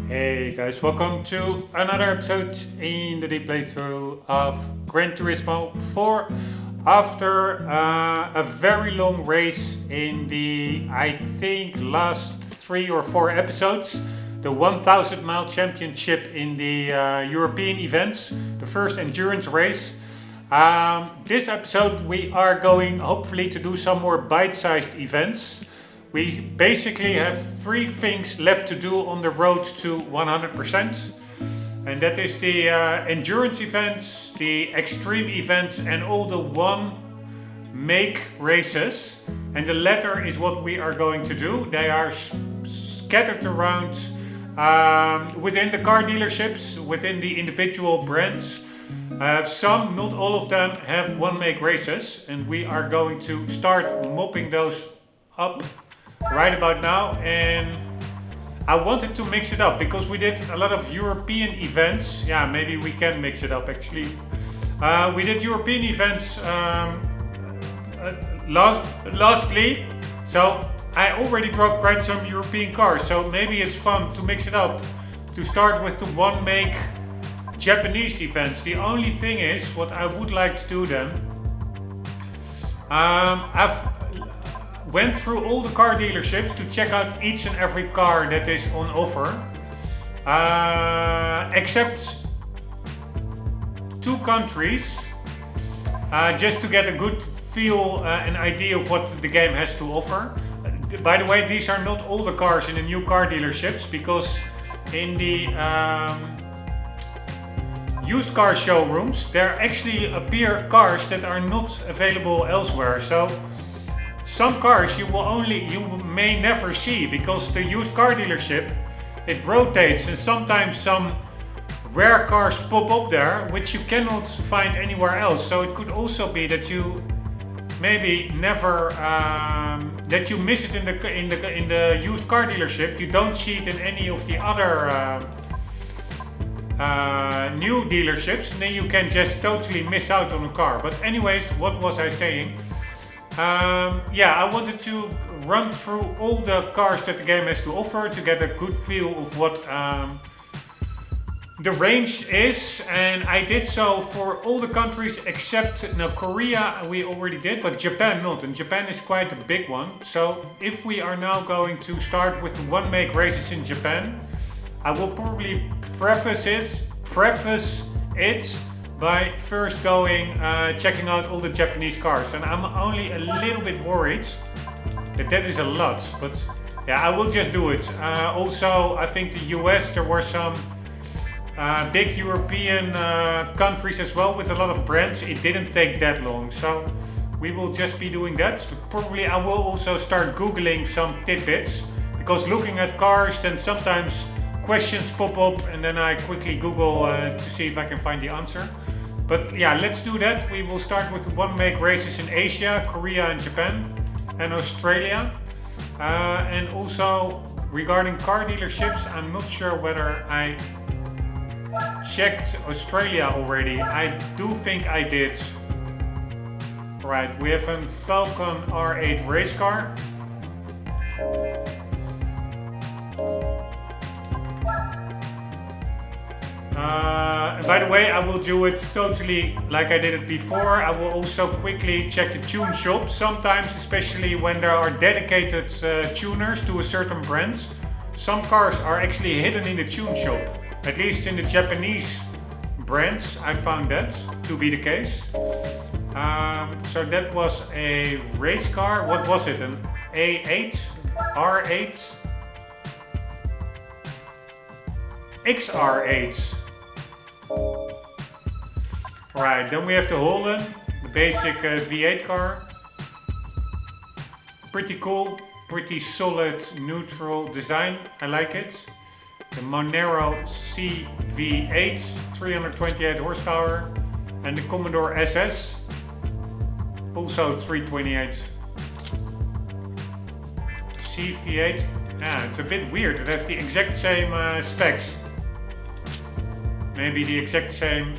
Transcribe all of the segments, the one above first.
Hey guys, welcome to another episode in the deep playthrough of Gran Turismo 4 after a very long race in the, I think, last 3 or 4 episodes. The 1000 mile championship in the European events, the first endurance race. This episode we are going hopefully to do some more bite-sized events. We basically have 3 things left to do on the road to 100%. And that is the endurance events, the extreme events and all the one make races. And the latter is what we are going to do. They are scattered around within the car dealerships, within the individual brands. Some, not all of them, have one make races. And we are going to start mopping those up right about now. And I wanted to mix it up because we did a lot of European events. Yeah, maybe we can mix it up actually. We did European events lastly, so I already drove quite some European cars, so maybe it's fun to mix it up, to start with the one make Japanese events. The only thing is, what I would like to do then, I've went through all the car dealerships to check out each and every car that is on offer, except 2 countries, just to get a good feel and idea of what the game has to offer. By the way, these are not all the cars in the new car dealerships, because in the used car showrooms there actually appear cars that are not available elsewhere. So some cars you may never see, because the used car dealership, it rotates and sometimes some rare cars pop up there which you cannot find anywhere else. So it could also be that you maybe never that you miss it in the used car dealership. You don't see it in any of the other new dealerships, and then you can just totally miss out on a car. But anyways, what was I saying? I wanted to run through all the cars that the game has to offer to get a good feel of what the range is, and I did so for all the countries except, Korea we already did, but Japan not, and Japan is quite a big one. So if we are now going to start with one make races in Japan, I will probably preface it by first going checking out all the Japanese cars, and I'm only a little bit worried that is a lot, but yeah, I will just do it. Also, I think the US, there were some big European countries as well with a lot of brands. It didn't take that long, so we will just be doing that. But probably I will also start googling some tidbits, because looking at cars, then sometimes questions pop up and then I quickly Google to see if I can find the answer. But yeah, let's do that. We will start with one make races in Asia, Korea and Japan and Australia. And also regarding car dealerships, I'm not sure whether I checked Australia already. I do think I did. Right, we have a Falcon R8 race car. And by the way, I will do it totally like I did it before. I will also quickly check the tune shop. Sometimes, especially when there are dedicated tuners to a certain brand, some cars are actually hidden in the tune shop. At least in the Japanese brands, I found that to be the case. So that was a race car. What was it? An A8? R8? XR8. Right, then we have the Holland, the basic V8 car. Pretty cool, pretty solid, neutral design. I like it. The Monero CV8, 328 horsepower, and the Commodore SS, also 328. CV8, it's a bit weird. It has the exact same specs. Maybe the exact same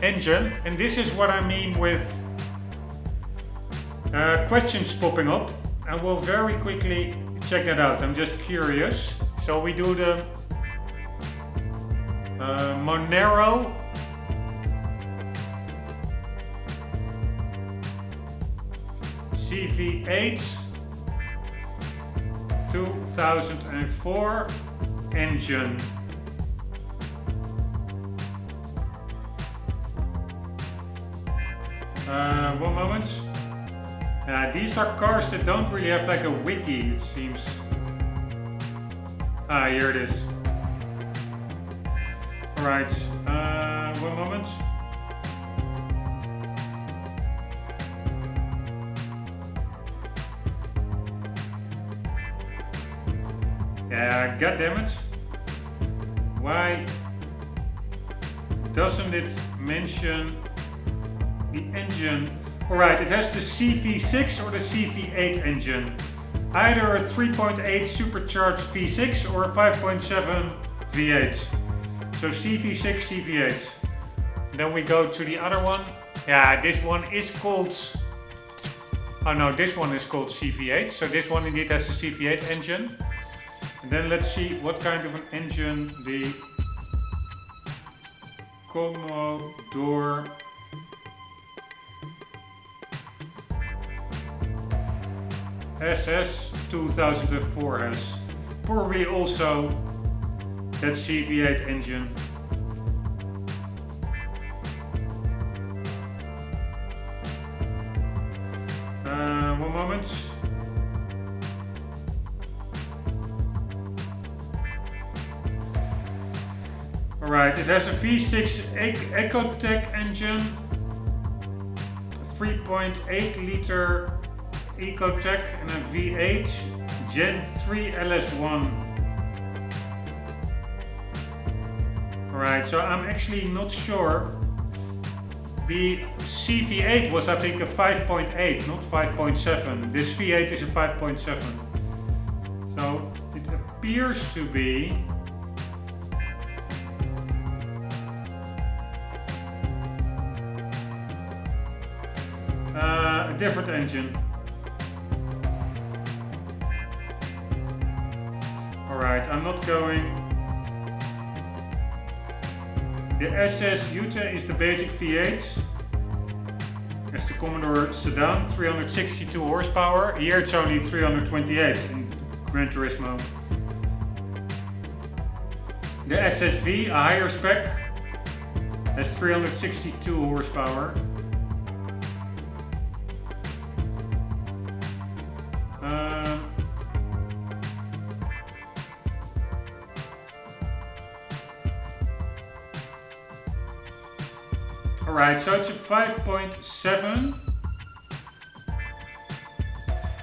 engine. And this is what I mean with questions popping up. I will very quickly check that out. I'm just curious. So we do the Monero. CV8 2004 engine. One moment. These are cars that don't really have like a wiki, it seems. Here it is. Alright, one moment. Yeah, goddammit. Why doesn't it mention the engine? Alright, it has the CV6 or the CV8 engine. Either a 3.8 supercharged V6 or a 5.7 V8. So CV6, CV8. Then we go to the other one. Yeah, this one is called... Oh no, this one is called CV8. So this one indeed has the CV8 engine. And then let's see what kind of an engine the Commodore SS 2004 has. Probably also that CV8 engine. One moment. Alright, it has a V6 Ecotec engine, a 3.8 liter Ecotec and a V8 Gen 3 LS1. Alright, so I'm actually not sure. The CV8 was I think a 5.8, not 5.7. This V8 is a 5.7. So it appears to be a different engine. Alright, I'm not going. The SS Utah is the basic V8. As the Commodore sedan, 362 horsepower. Here it's only 328 in Gran Turismo. The SSV, a higher spec, has 362 horsepower. Alright, so it's a 5.7.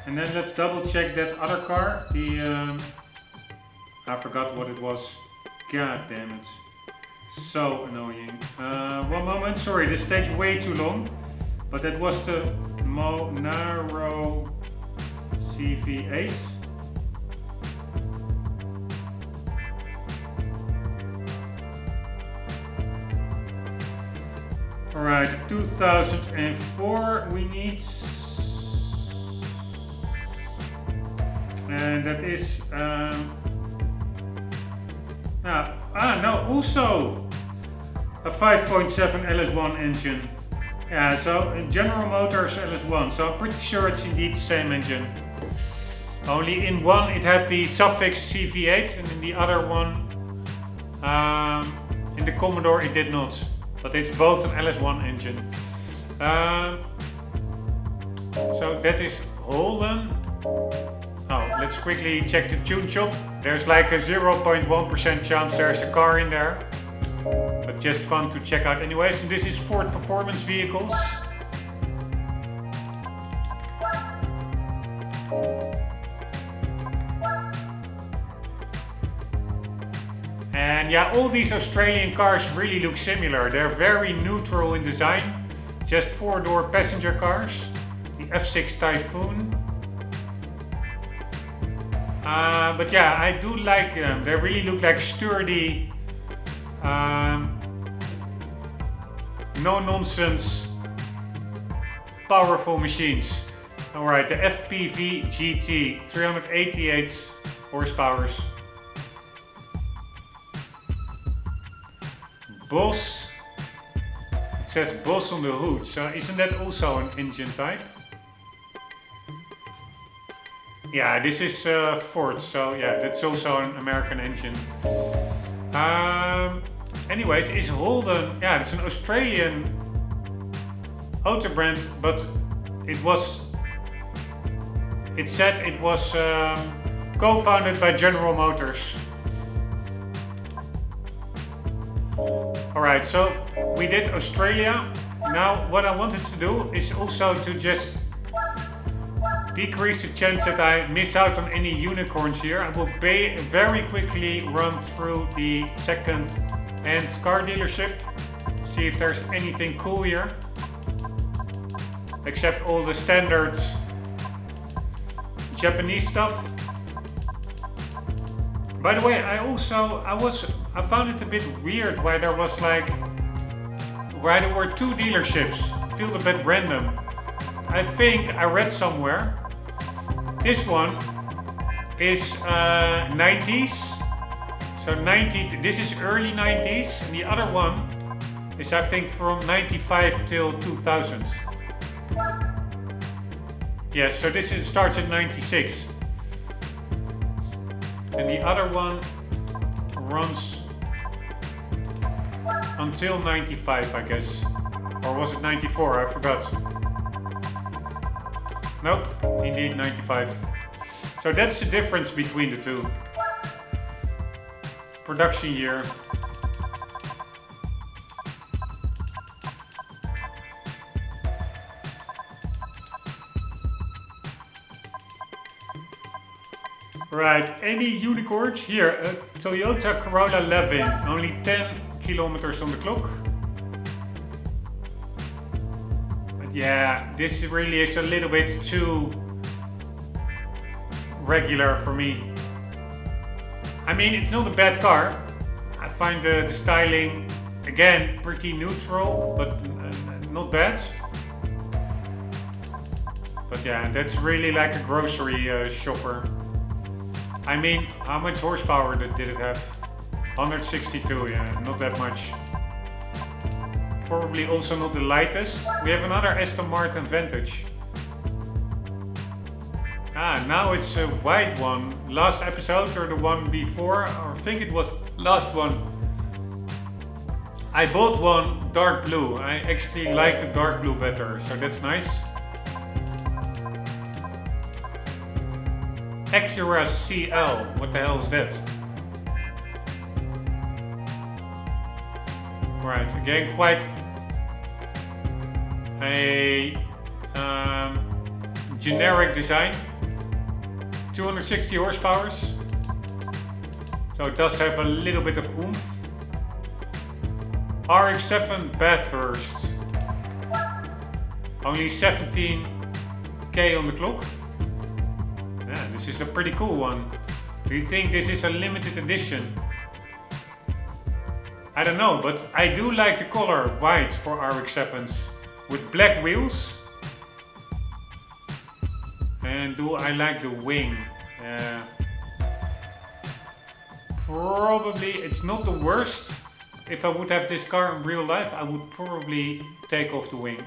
And then let's double check that other car. The I forgot what it was. God damn it. So annoying. One moment, sorry, this takes way too long. But that was the Monero CV8. Alright, 2004 we need. And that is no, also a 5.7 LS1 engine. Yeah, so General Motors LS1, so I'm pretty sure it's indeed the same engine. Only in one it had the suffix CV8 and in the other one, in the Commodore it did not. But it's both an LS1 engine. So that is Holden. Oh, let's quickly check the tune shop. There's like a 0.1% chance there's a car in there. But just fun to check out anyways. And this is Ford Performance Vehicles. And yeah, all these Australian cars really look similar. They're very neutral in design. Just 4-door passenger cars. The F6 Typhoon. But yeah, I do like them. They really look like sturdy, no-nonsense, powerful machines. Alright, the FPV GT, 388 horsepowers. Boss. It says Boss on the hood, so isn't that also an engine type? Yeah, this is Ford, so yeah, that's also an American engine. Anyways, is Holden, yeah, it's an Australian auto brand, but it said it was co-founded by General Motors. Alright, so we did Australia. Now what I wanted to do is also to just decrease the chance that I miss out on any unicorns here. I will very quickly run through the second-hand car dealership, see if there's anything cool here, except all the standard Japanese stuff. By the way, I found it a bit weird why there were two dealerships. It felt a bit random. I think I read somewhere. This one is 90s. So this is early 90s, and the other one is I think from 95 till 2000. Yes, so starts at 96. And the other one runs until 95, I guess. Or was it 94? I forgot. Nope, indeed 95. So that's the difference between the two. Production year. Right, any unicorns? Here, a Toyota Corolla Levin, only 10 kilometers on the clock. But yeah, this really is a little bit too regular for me. I mean, it's not a bad car. I find the styling, again, pretty neutral, but not bad. But yeah, that's really like a grocery shopper. I mean, how much horsepower did it have? 162, yeah, not that much. Probably also not the lightest. We have another Aston Martin Vantage. Ah, now it's a white one. Last episode or the one before, or I think it was last one. I bought one dark blue. I actually like the dark blue better, so that's nice. Acura CL, what the hell is that? Right, again quite a generic design. 260 horsepower. So it does have a little bit of oomph. RX-7 Bathurst. Only 17k on the clock. Yeah, this is a pretty cool one. Do you think this is a limited edition? I don't know, but I do like the color white for RX-7s with black wheels. And do I like the wing? Probably it's not the worst. If I would have this car in real life, I would probably take off the wing.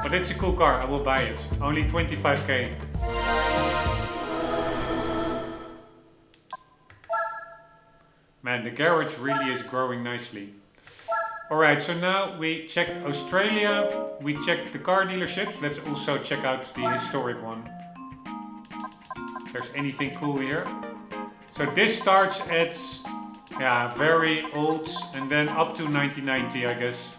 But it's a cool car, I will buy it. Only 25k. Man, the garage really is growing nicely. Alright, so now we checked Australia, we checked the car dealerships. Let's also check out the historic one. If there's anything cool here. So this starts at, yeah, very old and then up to 1990, I guess.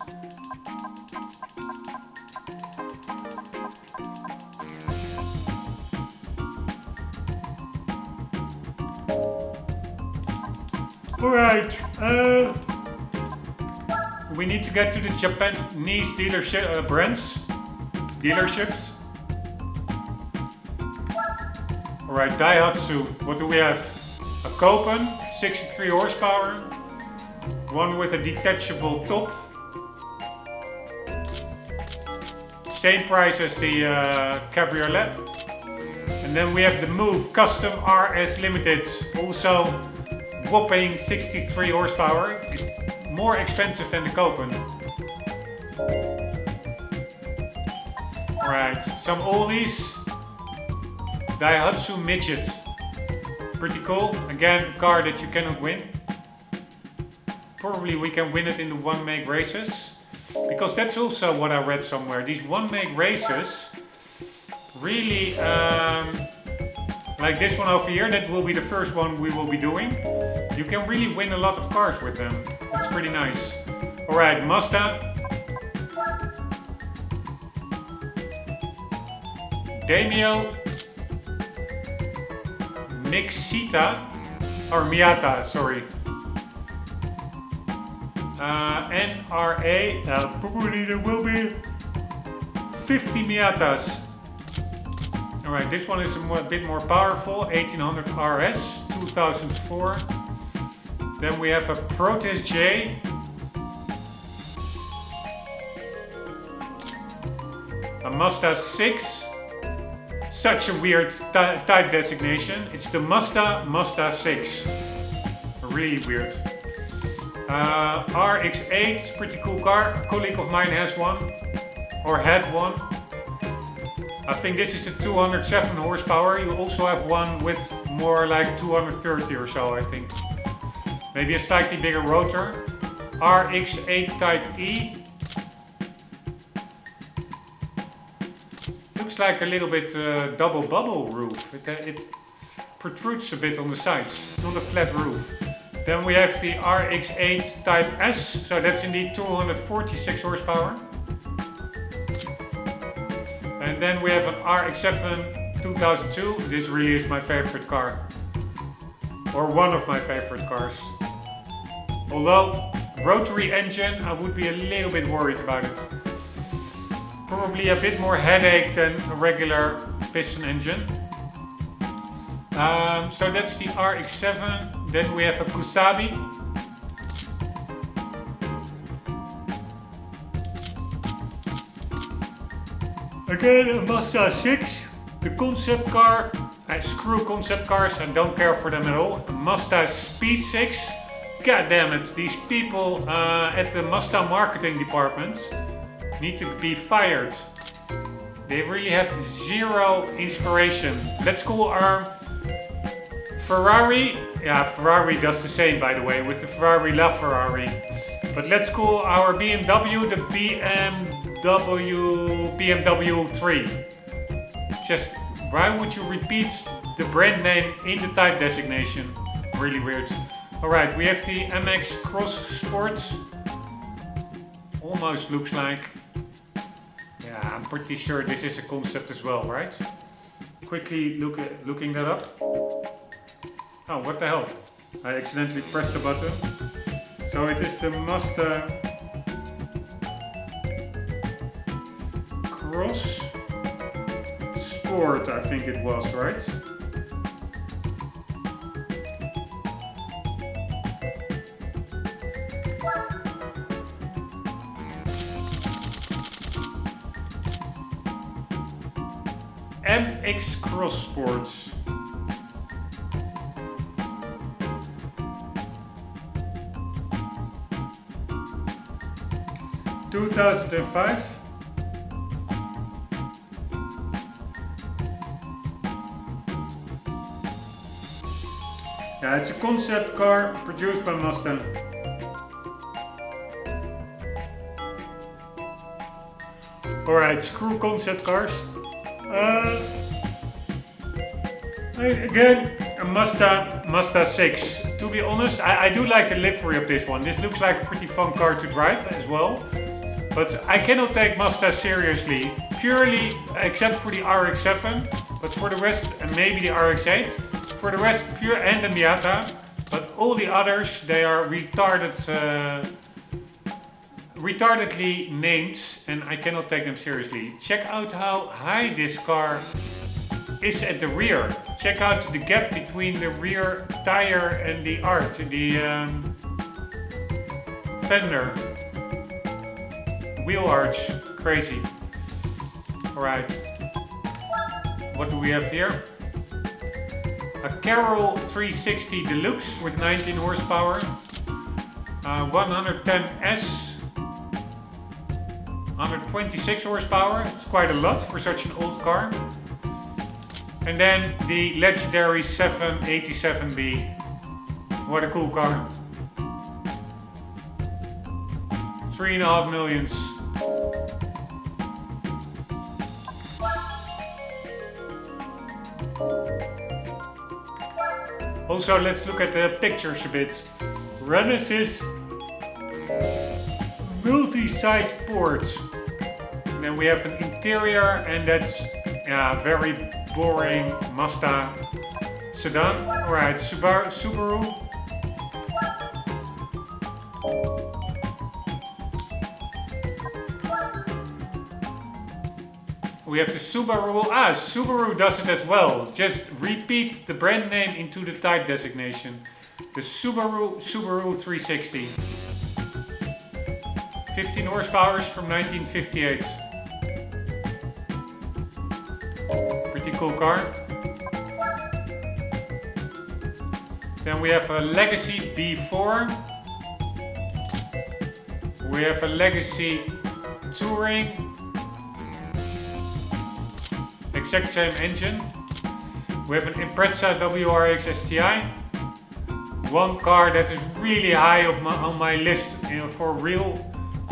Alright, we need to get to the Japanese dealership dealerships. Alright, Daihatsu, what do we have? A Copen, 63 horsepower, one with a detachable top. Same price as the Cabriolet. And then we have the Move Custom RS Limited, also whopping 63 horsepower. It's more expensive than the Copen. Alright, some oldies. Daihatsu Midget. Pretty cool. Again, a car that you cannot win. Probably we can win it in the one-make races. Because that's also what I read somewhere. These one-make races really, like this one over here, that will be the first one we will be doing. You can really win a lot of cars with them. It's pretty nice. Alright, Mazda. Daimyo. Nixita. Or Miata, sorry. NRA. Probably there will be 50 Miatas. Alright, this one is a bit more powerful. 1800 RS, 2004. Then we have a Protest J. A Mazda 6. Such a weird type designation. It's the Mazda 6. Really weird. RX-8, pretty cool car. A colleague of mine has one. Or had one. I think this is a 207 horsepower. You also have one with more like 230 or so, I think. Maybe a slightly bigger rotor. RX-8 Type E. Looks like a little bit double bubble roof. It protrudes a bit on the sides. It's not a flat roof. Then we have the RX-8 Type S. So that's indeed 246 horsepower. And then we have an RX-7 2002. This really is my favorite car. Or one of my favorite cars. Although, rotary engine, I would be a little bit worried about it. Probably a bit more headache than a regular piston engine. So that's the RX-7. Then we have a Kusabi. Again, a Mazda 6. The concept car. I screw concept cars and don't care for them at all. A Mazda Speed 6. God damn it, these people at the Mazda marketing department need to be fired. They really have zero inspiration. Let's call our Ferrari. Yeah, Ferrari does the same, by the way, with the Ferrari LaFerrari. But let's call our BMW the BMW 3. Just, why would you repeat the brand name in the type designation? Really weird. Alright, we have the MX Cross Sport. Almost looks like... Yeah, I'm pretty sure this is a concept as well, right? Quickly looking that up. Oh, what the hell? I accidentally pressed the button. So it is the Mazda Cross Sport, I think it was, right? MX Cross Sports. (2005). Yeah, it's a concept car produced by Mazda. Alright, screw concept cars. Again, a Mazda 6. To be honest, I do like the livery of this one. This looks like a pretty fun car to drive as well. But I cannot take Mazda seriously, purely except for the RX-7. But for the rest, and maybe the RX-8. For the rest, pure and the Miata. But all the others, they are retardedly named, and I cannot take them seriously. Check out how high this car is at the rear. Check out the gap between the rear tire and the arch, the fender. Wheel arch. Crazy. Alright. what do we have here? A Carroll 360 Deluxe with 19 horsepower. 110S. 126 horsepower. It's quite a lot for such an old car. And then the legendary 787B. What a cool car. 3.5 millions. Also, let's look at the pictures a bit. Renesas multi-side ports. Then we have an interior, and that's very boring Mazda sedan. Alright, Subaru. We have the Subaru. Subaru does it as well. Just repeat the brand name into the type designation. The Subaru 360. 15 horsepower from 1958. Pretty cool car. Then we have a Legacy B4. We have a Legacy Touring. Exact same engine. We have an Impreza WRX STI. One car that is really high on my list for real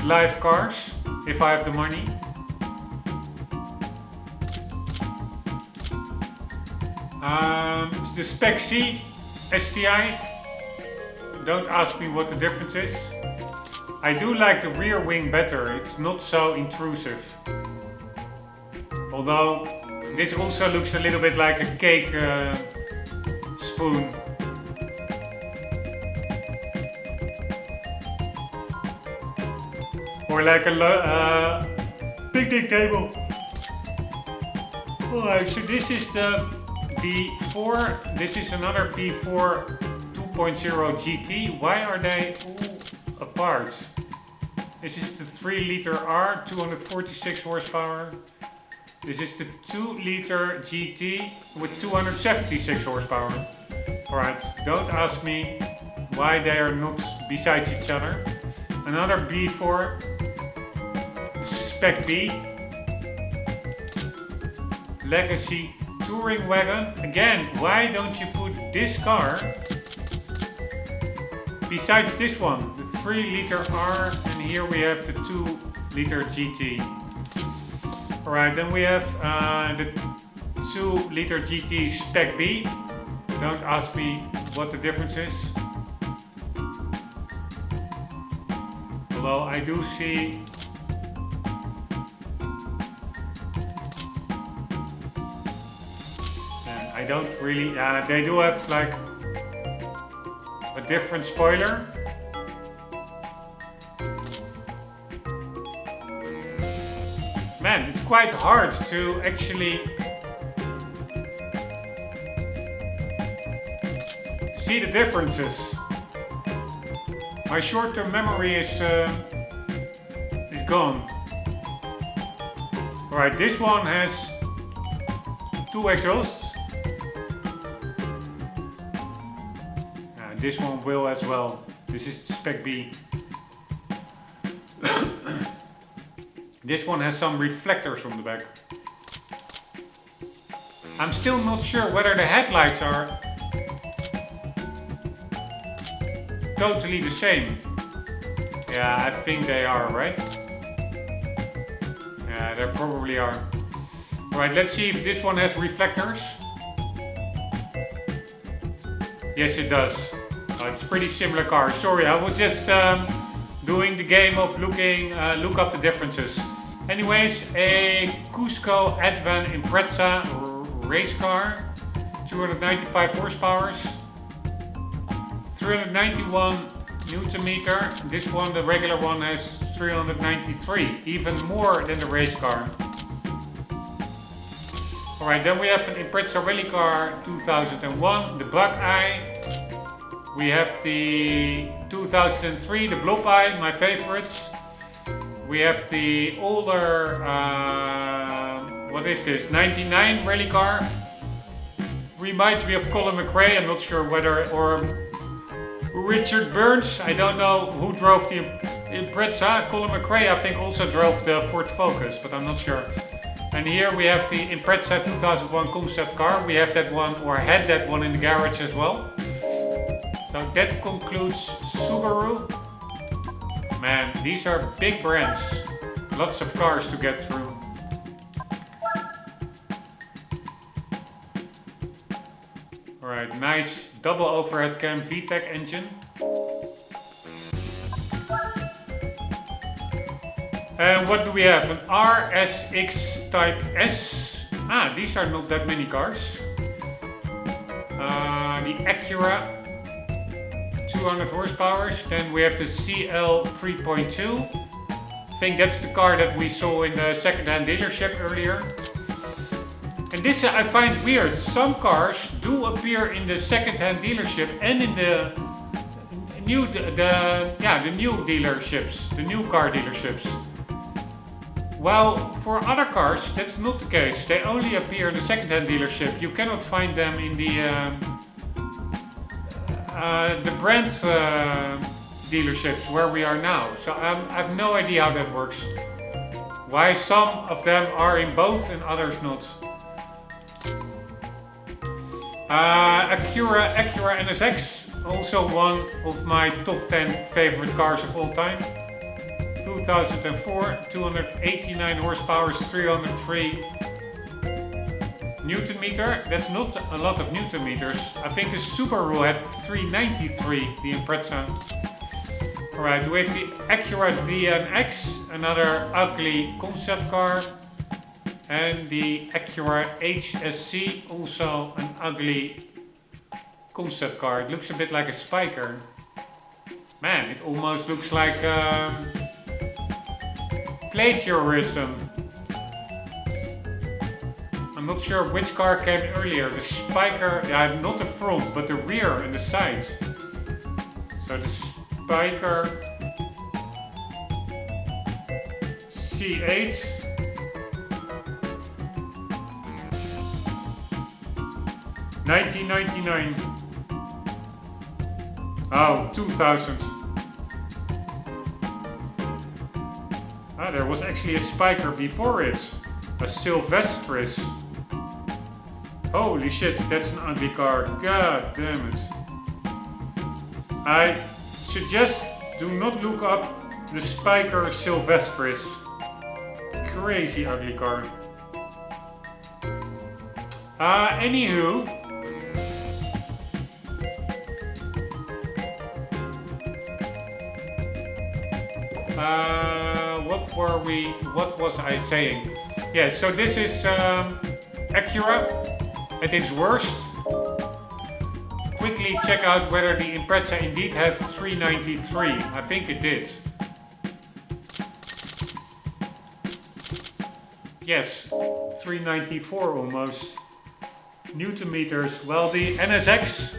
life cars, if I have the money. The Spec C STI. Don't ask me what the difference is. I do like the rear wing better. It's not so intrusive. Although this also looks a little bit like a cake spoon. Or like a picnic table. Alright, so this is the B4. This is another B4 2.0 GT. Why are they all apart? This is the 3-liter R, 246 horsepower. This is the 2-liter GT with 276 horsepower. Alright, don't ask me why they are not besides each other. Another B4 Spec B. Legacy Touring Wagon. Again, why don't you put this car besides this one? The 3-liter R, and here we have the 2-liter GT. Alright, then we have the 2-liter GT Spec B. Don't ask me what the difference is. Although I do see and I don't really, they do have like a different spoiler. Man, it's quite hard to actually see the differences. My short-term memory is gone. Alright, this one has 2 exhausts. This one will as well. This is Spec B. This one has some reflectors on the back. I'm still not sure whether the headlights are totally the same. Yeah, I think they are, right? Yeah, they probably are. Alright, let's see if this one has reflectors. Yes, it does. It's a pretty similar car. Sorry, I was just doing the game of look up the differences. Anyways, a Cusco Advan Impreza race car, 295 horsepower, 391 Newton meter. This one, the regular one, has 393, even more than the race car. Alright, then we have an Impreza rally car 2001, the Buckeye. We have the 2003, the Blob Eye, my favorite. We have the older, What is this? 99 rally car. Reminds me of Colin McRae. I'm not sure whether, or Richard Burns. I don't know who drove the Impreza. Colin McRae, I think, also drove the Ford Focus, but I'm not sure. And here we have the Impreza 2001 concept car. We have that one, or had that one in the garage as well. So that concludes Subaru. Man, these are big brands. Lots of cars to get through. Alright, nice double overhead cam VTEC engine. And what do we have? An RSX Type S. Ah, these are not that many cars. The Acura 200 horsepower. Then we have the CL 3.2. I think that's the car that we saw in the second-hand dealership earlier. And this I find weird. Some cars do appear in the second-hand dealership and in the new dealerships, the new car dealerships. While for other cars, that's not the case. They only appear in the second-hand dealership. You cannot find them in the brand dealerships where we are now. So I have no idea how that works. Why some of them are in both and others not. Acura NSX, also one of my top 10 favorite cars of all time. 2004, 289 horsepower, 303 Newton meter. That's not a lot of Newton meters. I think the Subaru had 393, the Impreza. Alright, we have the Acura DNX, another ugly concept car. And the Acura HSC, also an ugly concept car. It looks a bit like a spiker. Man, it almost looks like plagiarism. I'm not sure which car came earlier. The spiker, yeah, not the front, but the rear and the side. So the spiker C8. $1999. Oh, 2000. Ah, there was actually a spiker before it. A Silvestris. Holy shit, that's an ugly car. God damn it. I suggest do not look up the spiker Silvestris. Crazy ugly car. Anywho. What was I saying? Yeah, so this is Acura at its worst. Quickly check out whether the Impreza indeed had 393. I think it did. Yes, 394 almost. Newton meters. Well, the NSX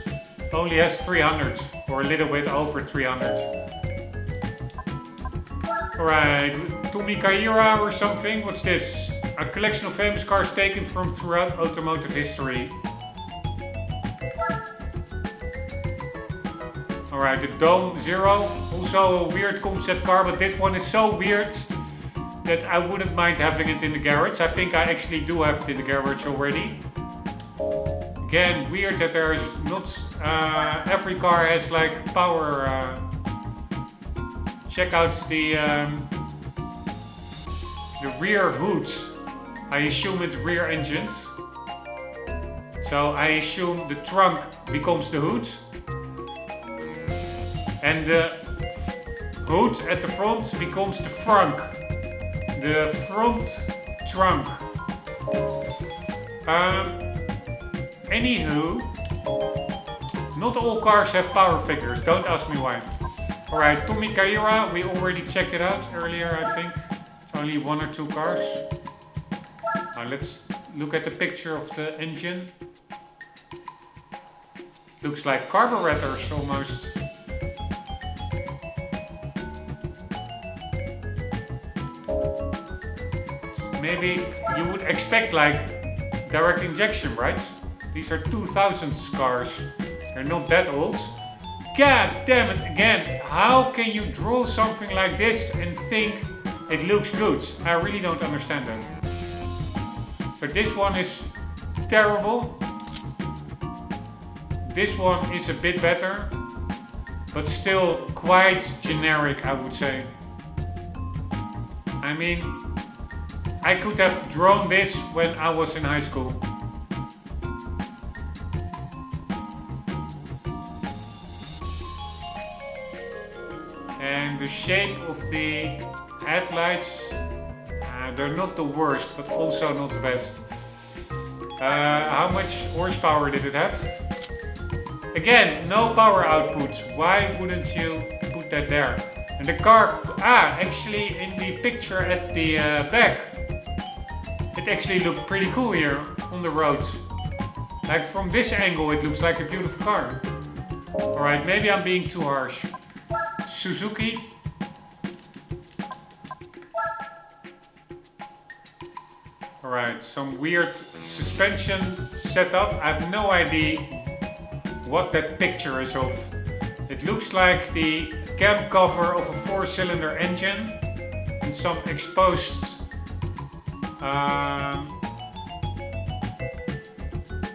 only has 300, or a little bit over 300. Alright, Tommy Kaira or something. What's this? A collection of famous cars taken from throughout automotive history. Alright, the Dome Zero. Also a weird concept car, but this one is so weird that I wouldn't mind having it in the garage. I think I actually do have it in the garage already. Again, weird that there's not every car has like power. Check out the rear hood. I assume it's rear engines. So I assume the trunk becomes the hood. And the hood at the front becomes the frunk. The front trunk. Anywho, not all cars have power figures. Don't ask me why. Alright, Tommy Kaira, we already checked it out earlier, I think. It's only one or two cars. Now let's look at the picture of the engine. Looks like carburetors almost. maybe you would expect like direct injection, right? These are 2000 cars. They're not that old. God damn it, again, how can you draw something like this and think it looks good? I really don't understand that. So this one is terrible. This one is a bit better, but still quite generic, I would say. I mean, I could have drawn this when I was in high school. And the shape of the headlights, they're not the worst, but also not the best. How much horsepower did it have? Again, no power output. Why wouldn't you put that there? And the car, actually in the picture at the back, it actually looked pretty cool here on the road. Like from this angle, it looks like a beautiful car. Alright, maybe I'm being too harsh. Suzuki. Alright, some weird suspension setup. I have no idea what that picture is of. It looks like the cab cover of a 4-cylinder engine and some exposed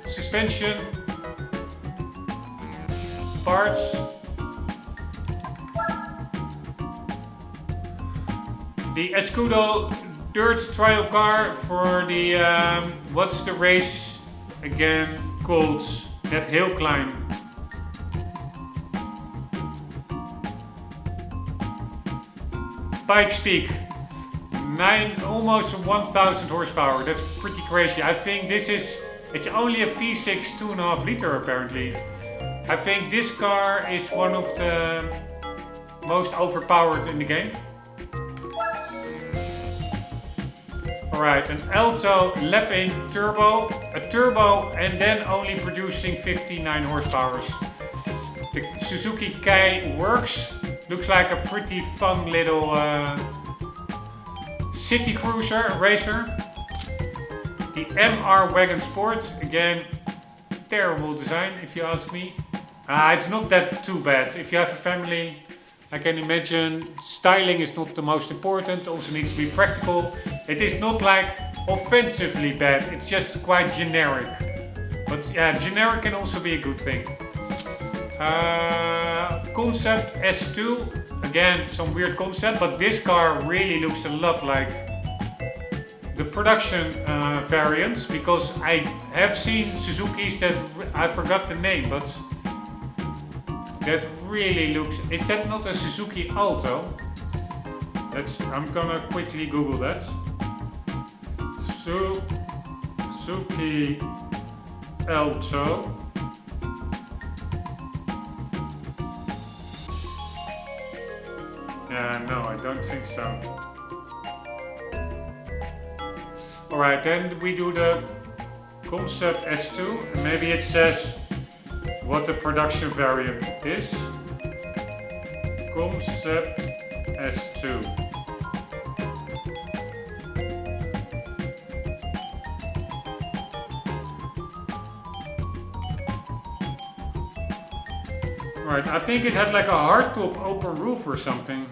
suspension parts. The Escudo dirt trial car for the what's the race again called? That hill climb. Pikes Peak. Almost 1000 horsepower. That's pretty crazy. I think this is, it's only a V6 2.5 liter apparently. I think this car is one of the most overpowered in the game. Alright, an Alto lap-in turbo, a turbo and then only producing 59 horsepower. The Suzuki Kai works, looks like a pretty fun little city cruiser, racer. The MR Wagon Sport, again, terrible design if you ask me. It's not that too bad. If you have a family, I can imagine styling is not the most important, also needs to be practical. It is not like offensively bad, it's just quite generic. But yeah, generic can also be a good thing. Concept S2, again some weird concept, but this car really looks a lot like the production variants, because I have seen Suzukis that I forgot the name, but that really looks, is that not a Suzuki Alto? I'm gonna quickly Google that. Suzuki Alto. No, I don't think so. Alright, then we do the Concept S2. And maybe it says what the production variant is. Concept S2. Alright, I think it had like a hardtop open roof or something.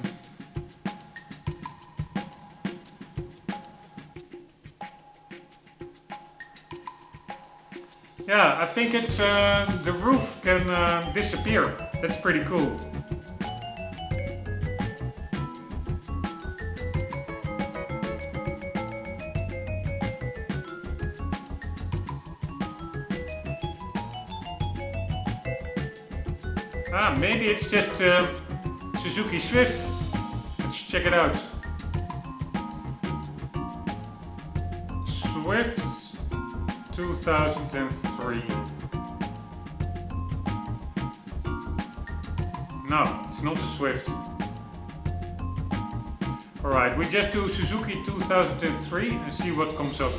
Yeah, I think it's the roof can disappear. That's pretty cool. Maybe it's just Suzuki Swift. Let's check it out. Swift 2003. No, it's not a Swift. Alright, we just do Suzuki 2003 and see what comes up.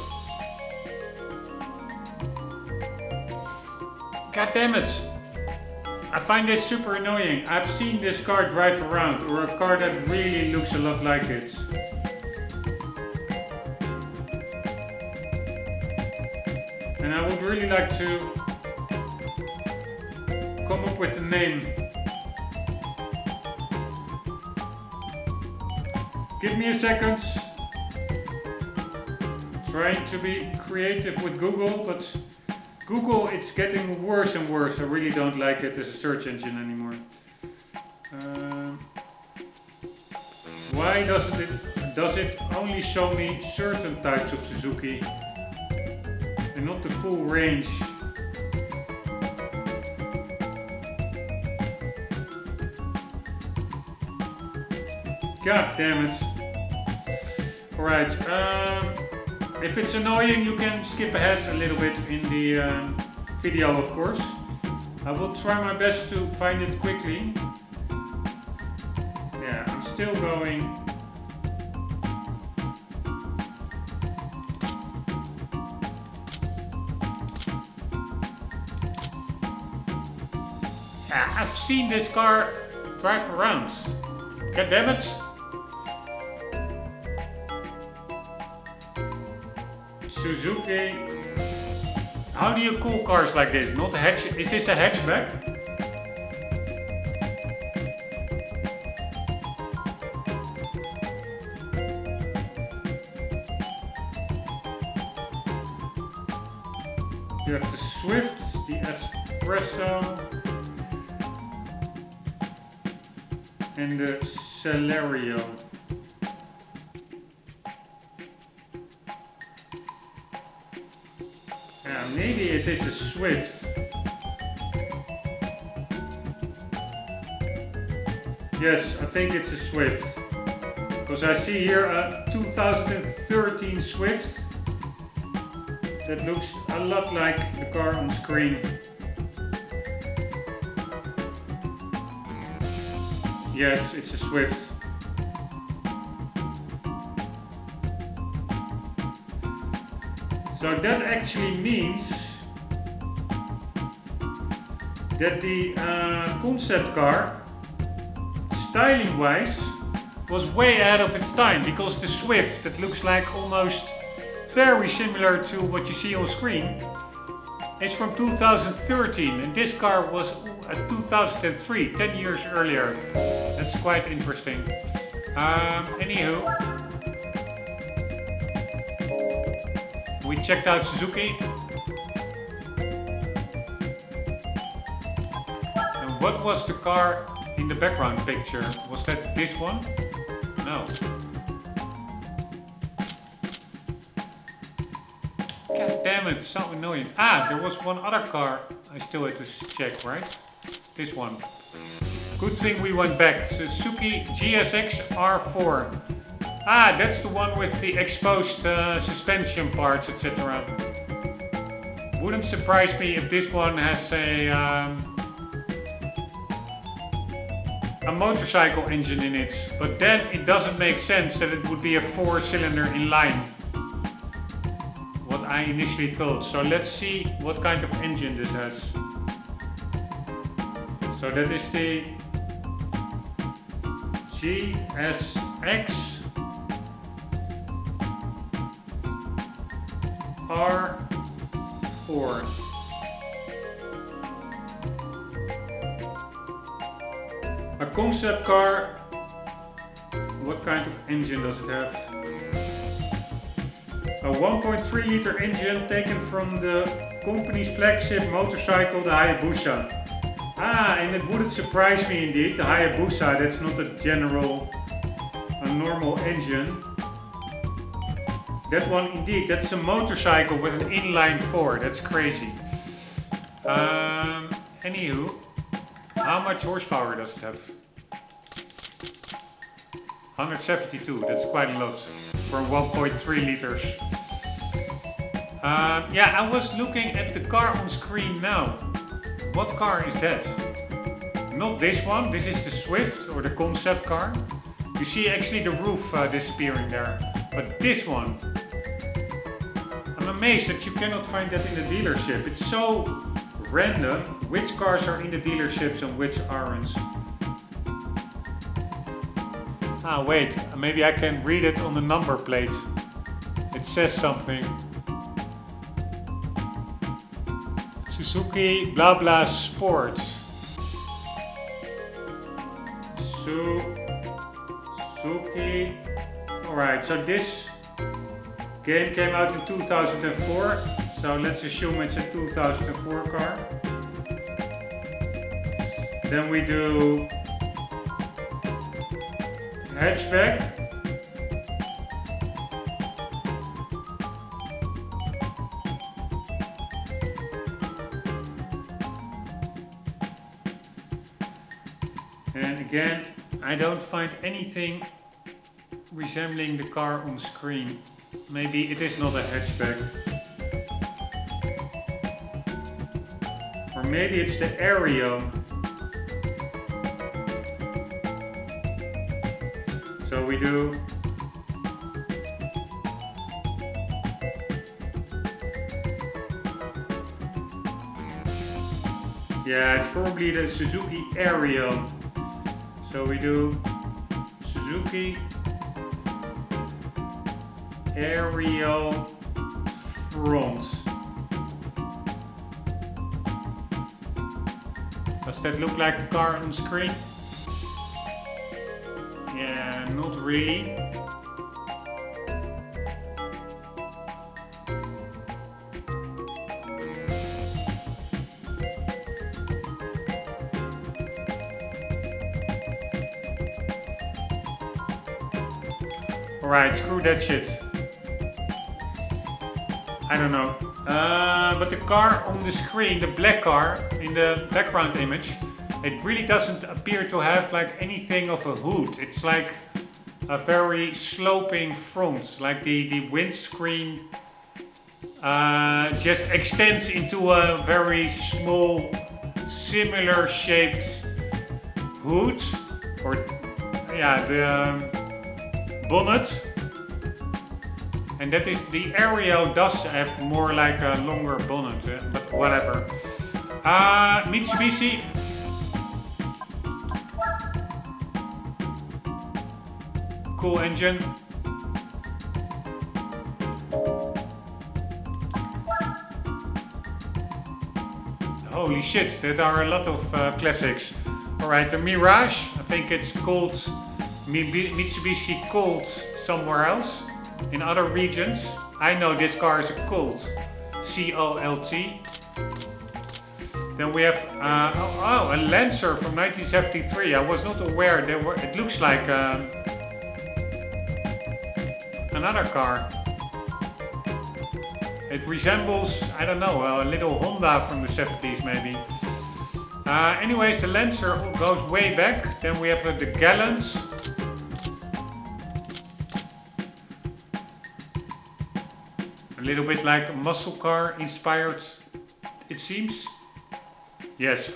God damn it! I find this super annoying. I've seen this car drive around, or a car that really looks a lot like it. really like to come up with a name. Give me a second. Trying to be creative with Google, but Google, it's getting worse and worse. I really don't like it as a search engine anymore. Why does it only show me certain types of Suzuki and not the full range? God damn it. Alright, if it's annoying you can skip ahead a little bit in the video, of course. I will try my best to find it quickly. Yeah, I'm still going. Yeah, I've seen this car drive around. God damn it. Suzuki. How do you call cars like this? Not a hatch. Is this a hatchback? You have the Swift, the Espresso, and the Celerio. Yeah, maybe it is a Swift. Yes, I think it's a Swift. Because I see here a 2013 Swift that looks a lot like the car on screen. Yes, it's a Swift. So that actually means that the concept car, styling wise, was way ahead of its time, because the Swift, that looks like almost very similar to what you see on screen, is from 2013, and this car was 2003, 10 years earlier. That's quite interesting. Anywho, we checked out Suzuki. And what was the car in the background picture? Was that this one? No. God damn it, so annoying. Ah, there was one other car I still had to check, right? This one. Good thing we went back. Suzuki GSX R4. Ah, that's the one with the exposed suspension parts, etc. Wouldn't surprise me if this one has a motorcycle engine in it, but then it doesn't make sense that it would be a 4-cylinder inline. What I initially thought. So let's see what kind of engine this has. So that is the GSX R4. A concept car. What kind of engine does it have? A 1.3 liter engine taken from the company's flagship motorcycle, the Hayabusa. Ah, and it wouldn't surprise me indeed, the Hayabusa, that's not a normal engine. That one indeed, that's a motorcycle with an inline 4, that's crazy. Anywho, how much horsepower does it have? 172, that's quite a lot for 1.3 liters. Yeah, I was looking at the car on screen now. What car is that? Not this one, this is the Swift or the concept car. You see actually the roof disappearing there. But this one, I'm amazed that you cannot find that in the dealership. It's so random which cars are in the dealerships and which aren't. Ah, wait, maybe I can read it on the number plate. It says something. Suzuki blah blah sports. Suzuki. Alright, so this game came out in 2004. So let's assume it's a 2004 car. Then we do hatchback. And again, I don't find anything resembling the car on screen. Maybe it is not a hatchback. Or maybe it's the Aereo. So we do yeah, it's probably the Suzuki Aereo. So we do Suzuki Aerial front. Does that look like the car on screen? Yeah, not really. Alright, screw that shit. I don't know. But the car on the screen, the black car in the background image, it really doesn't appear to have like anything of a hood. It's like a very sloping front, like the windscreen just extends into a very small, similar shaped hood, or yeah, the bonnet. And that is, the Aereo does have more like a longer bonnet, but whatever. Mitsubishi. Cool engine. Holy shit, there are a lot of classics. Alright, the Mirage, I think it's called Mitsubishi Colt somewhere else. In other regions, I know this car is a Colt, C-O-L-T. Then we have a Lancer from 1973. I was not aware there were. It looks like another car. It resembles, I don't know, a little Honda from the 70s maybe. Anyways, the Lancer goes way back. Then we have the Gallant. A little bit like a muscle car inspired, it seems. Yes,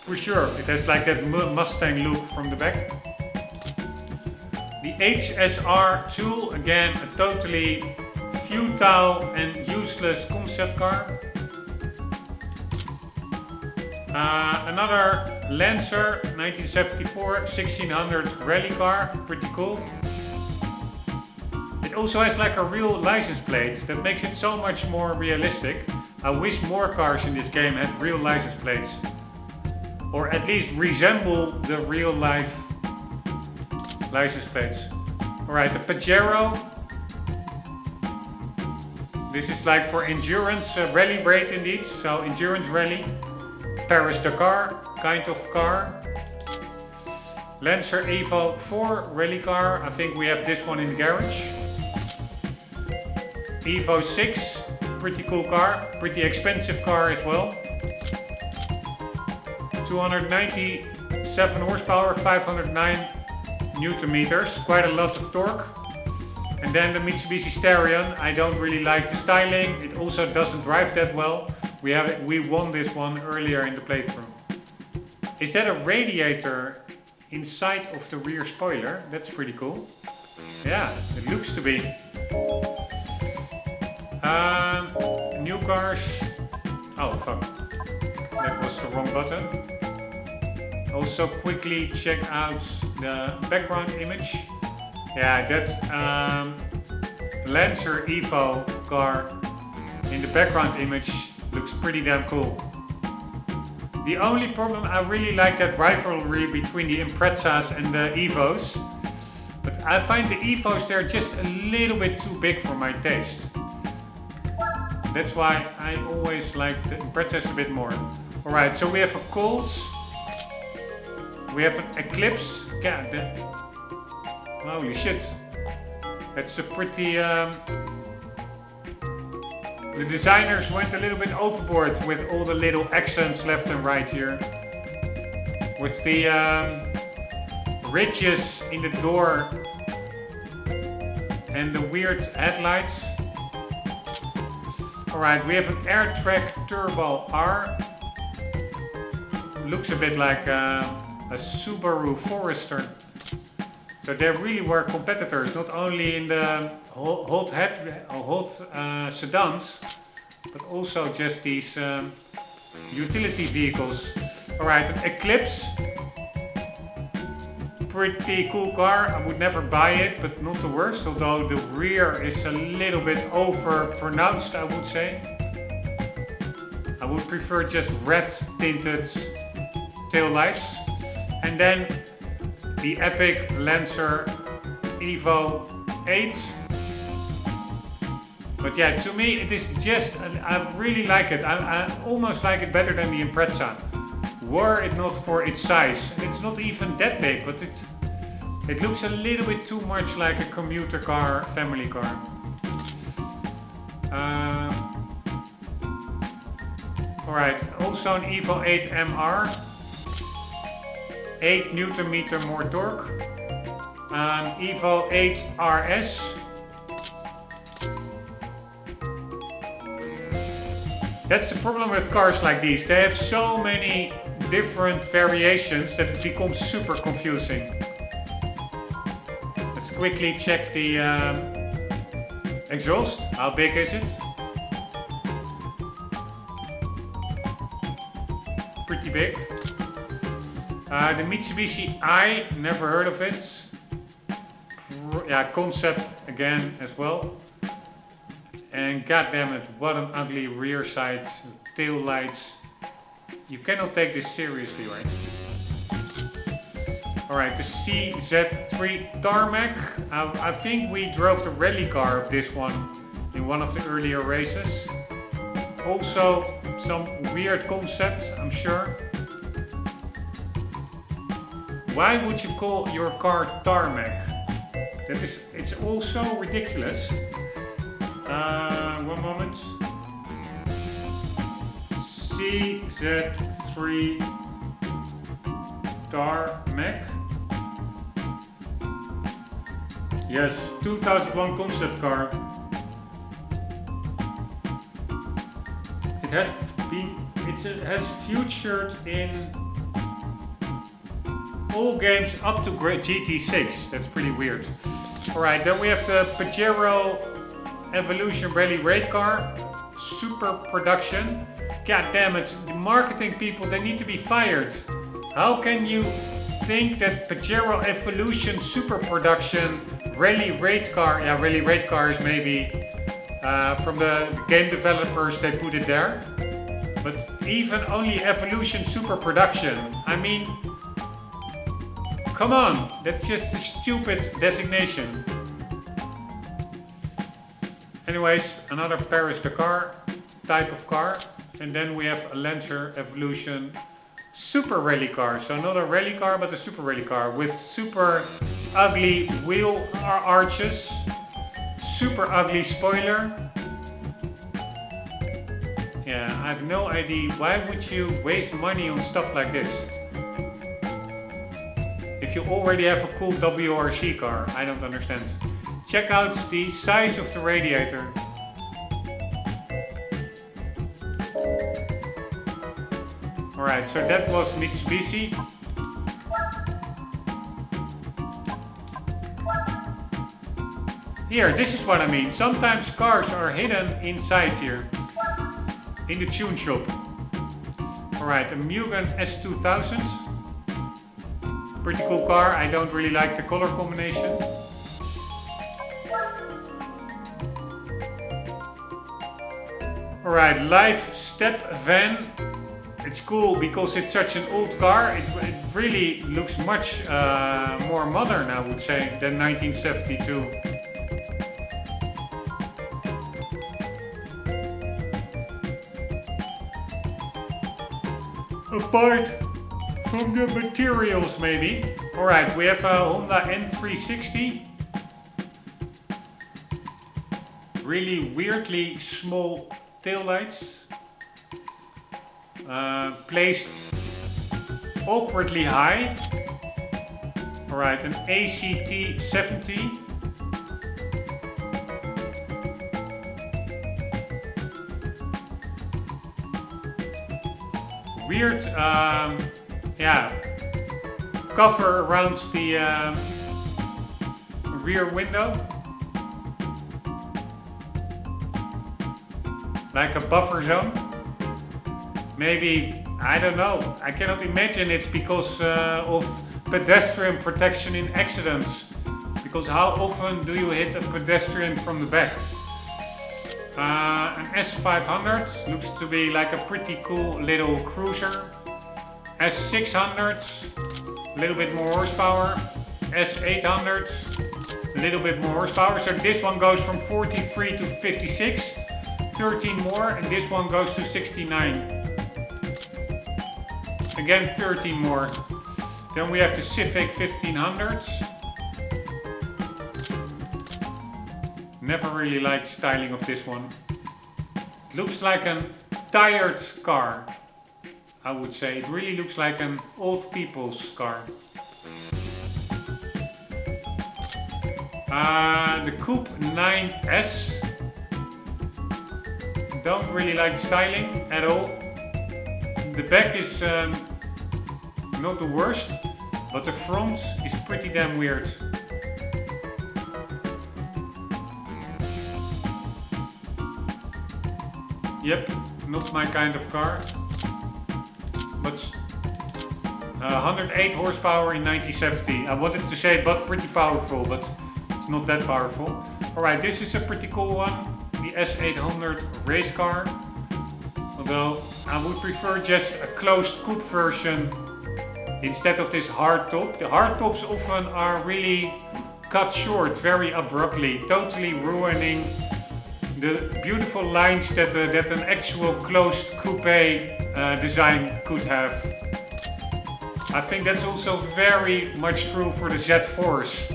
for sure. It has like that Mustang look from the back. The HSR2, again, a totally futile and useless concept car. Another Lancer, 1974, 1600 rally car, pretty cool. It also has like a real license plate that makes it so much more realistic. I wish more cars in this game had real license plates. Or at least resemble the real life license plates. Alright, the Pajero. This is like for endurance rally raid indeed. So endurance rally. Paris-Dakar kind of car. Lancer Evo 4 rally car. I think we have this one in the garage. Evo 6, pretty cool car, pretty expensive car as well. 297 horsepower, 509 Newton meters, quite a lot of torque. And then the Mitsubishi Starion, I don't really like the styling, it also doesn't drive that well. We won this one earlier in the playthrough. Is that a radiator inside of the rear spoiler? That's pretty cool. Yeah, it looks to be. New cars. Oh fuck, that was the wrong button. Also quickly check out the background image. Yeah, that Lancer Evo car in the background image looks pretty damn cool. The only problem, I really like that rivalry between the Imprezas and the Evos. But I find the Evos, they're just a little bit too big for my taste. That's why I always like the Imprezas a bit more. Alright, so we have a Colt. We have an Eclipse. God, holy shit. That's a pretty... The designers went a little bit overboard with all the little accents left and right here. With the ridges in the door and the weird headlights. Alright, we have an AirTrack Turbo R. Looks a bit like a Subaru Forester. So they really were competitors, not only in the hot sedans, but also just these utility vehicles. Alright, an Eclipse. Pretty cool car. I would never buy it, but not the worst. Although the rear is a little bit over pronounced, I would say. I would prefer just red tinted tail lights. And then the epic Lancer Evo 8. But yeah, to me it is just, I really like it. I almost like it better than the Impreza. Were it not for its size. It's not even that big, but it looks a little bit too much like a commuter car, family car. Alright, also an Evo 8 MR. 8 Newton meter more torque. Evo 8 RS. That's the problem with cars like these. They have so many different variations that it becomes super confusing. Let's quickly check the exhaust. How big is it? Pretty big. The Mitsubishi I, never heard of it. Yeah, concept again as well. And goddammit, what an ugly rear side, tail lights. You cannot take this seriously, right? Alright, the CZ3 Tarmac. I think we drove the rally car of this one in one of the earlier races. Also, some weird concept, I'm sure. Why would you call your car Tarmac? It's also ridiculous. One moment. CZ3 Tarmac. Yes, 2001 concept car. It has featured in all games up to GT6. That's pretty weird. Alright, then we have the Pajero Evolution Rally Raid Car. Super production. God damn it, the marketing people, they need to be fired. How can you think that Pajero Evolution Super Production Rally Raid Car, yeah, Rally Raid Car is maybe from the game developers, they put it there. But even only Evolution Super Production, I mean, come on, that's just a stupid designation. Anyways, another Paris-Dakar type of car. And then we have a Lancer Evolution Super Rally Car. So not a rally car, but a super rally car with super ugly wheel arches. Super ugly spoiler. Yeah, I have no idea. Why would you waste money on stuff like this? If you already have a cool WRC car, I don't understand. Check out the size of the radiator. Alright, so that was Mitsubishi. Here, this is what I mean. Sometimes cars are hidden inside here. In the tune shop. Alright, a Mugen S2000. Pretty cool car. I don't really like the color combination. Alright, live step van. it's cool because it's such an old car. It really looks much more modern, I would say, than 1972. Apart from the materials, maybe. Alright, we have a Honda N360. Really weirdly small taillights. Placed awkwardly high. Alright, an ACT 70. Weird, yeah, cover around the rear window. Like a buffer zone. Maybe, I don't know, I cannot imagine it's because of pedestrian protection in accidents. Because how often do you hit a pedestrian from the back? An S500 looks to be like a pretty cool little cruiser. S600, a little bit more horsepower. S800, a little bit more horsepower. So this one goes from 43 to 56, 13 more, and this one goes to 69. Again, 13 more. Then we have the Civic 1500s. Never really liked the styling of this one. It looks like a tired car, I would say. It really looks like an old people's car. The Coupe 9S. Don't really like the styling at all. The back is not the worst, but the front is pretty damn weird. Yep, not my kind of car. But 108 horsepower in 1970. I wanted to say but pretty powerful, but it's not that powerful. Alright, this is a pretty cool one. The S800 race car. Although I would prefer just a closed coupe version instead of this hard top. The hard tops often are really cut short very abruptly, totally ruining the beautiful lines that an actual closed coupe design could have. I think that's also very much true for the Z4s.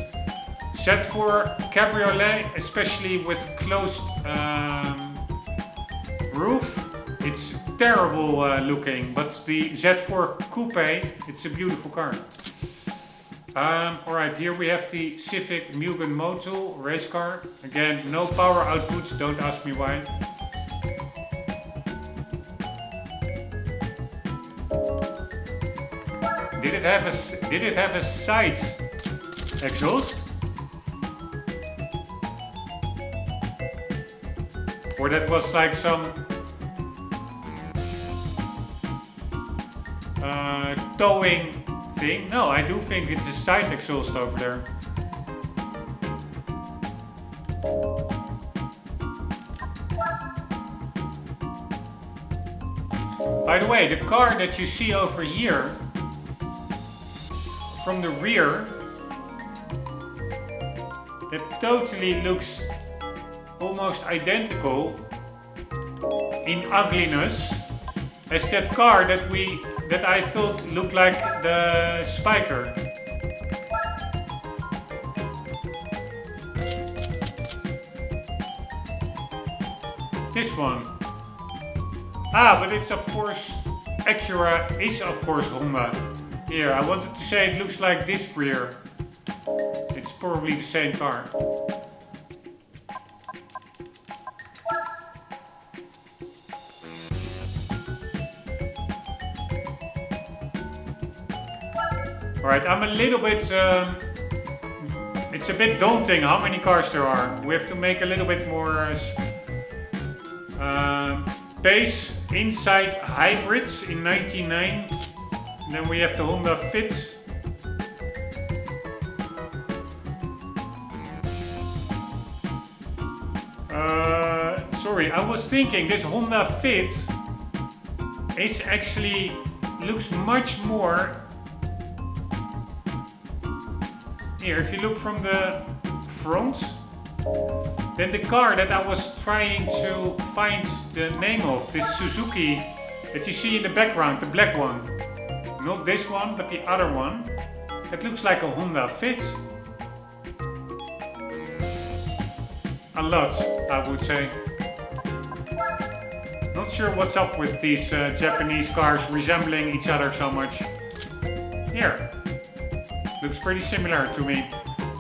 Z4 Cabriolet, especially with closed roof, it's terrible looking, but the Z4 Coupe, it's a beautiful car. Alright, here we have the Civic Mugen Motul race car. Again, no power output, don't ask me why. Did it have a side exhaust? Or that was like some towing thing? No, I do think it's a side exhaust over there. By the way, the car that you see over here, from the rear, that totally looks almost identical in ugliness as that car that I thought looked like the Spiker. This one. Ah, but it's of course Acura is of course Honda. Here, I wanted to say it looks like this rear. It's probably the same car. Alright, I'm a little bit... it's a bit daunting how many cars there are. We have to make a little bit more space inside hybrids in 99. Then we have the Honda Fit. Sorry, I was thinking this Honda Fit is actually looks much more. Here, if you look from the front, then the car that I was trying to find the name of, this Suzuki that you see in the background, the black one. Not this one, but the other one. That looks like a Honda Fit. A lot, I would say. Not sure what's up with these Japanese cars resembling each other so much. Here. Looks pretty similar to me.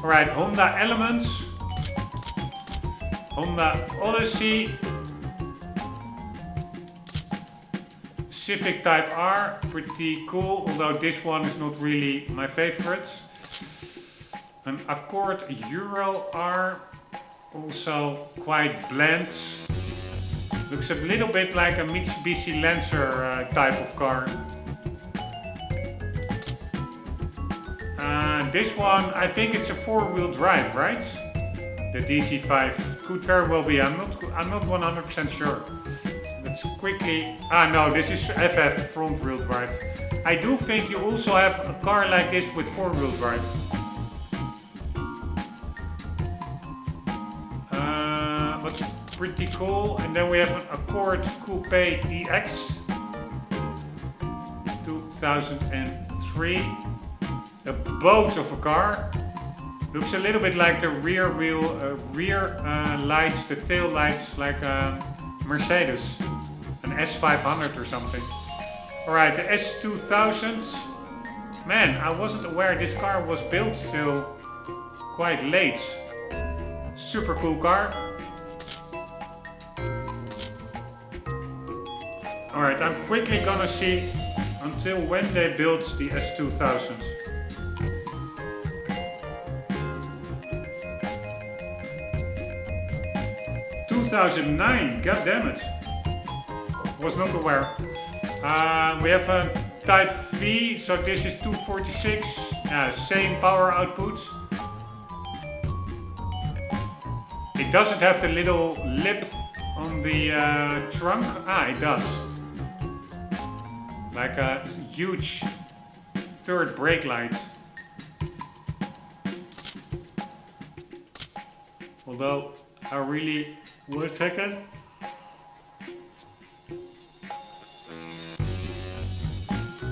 Alright, Honda Elements. Honda Odyssey. Civic Type R, pretty cool, although this one is not really my favorite. An Accord Euro R, also quite bland. Looks a little bit like a Mitsubishi Lancer type of car. This one, I think it's a 4-wheel drive, right? The DC5 could very well be. I'm not 100% sure. Let's quickly. No, this is FF front-wheel drive. I do think you also have a car like this with 4-wheel drive. But pretty cool. And then we have an Accord Coupe EX 2003. A boat of a car. Looks a little bit like the rear lights, the tail lights, like a Mercedes, an S500 or something. Alright, the S2000. Man, I wasn't aware this car was built till quite late. Super cool car. Alright, I'm quickly gonna see until when they built the S2000. 2009, god damn it. Was not aware. We have a Type V, so this is 246, same power output. It doesn't have the little lip on the trunk. It does. Like a huge third brake light. Although I really... Wait a second.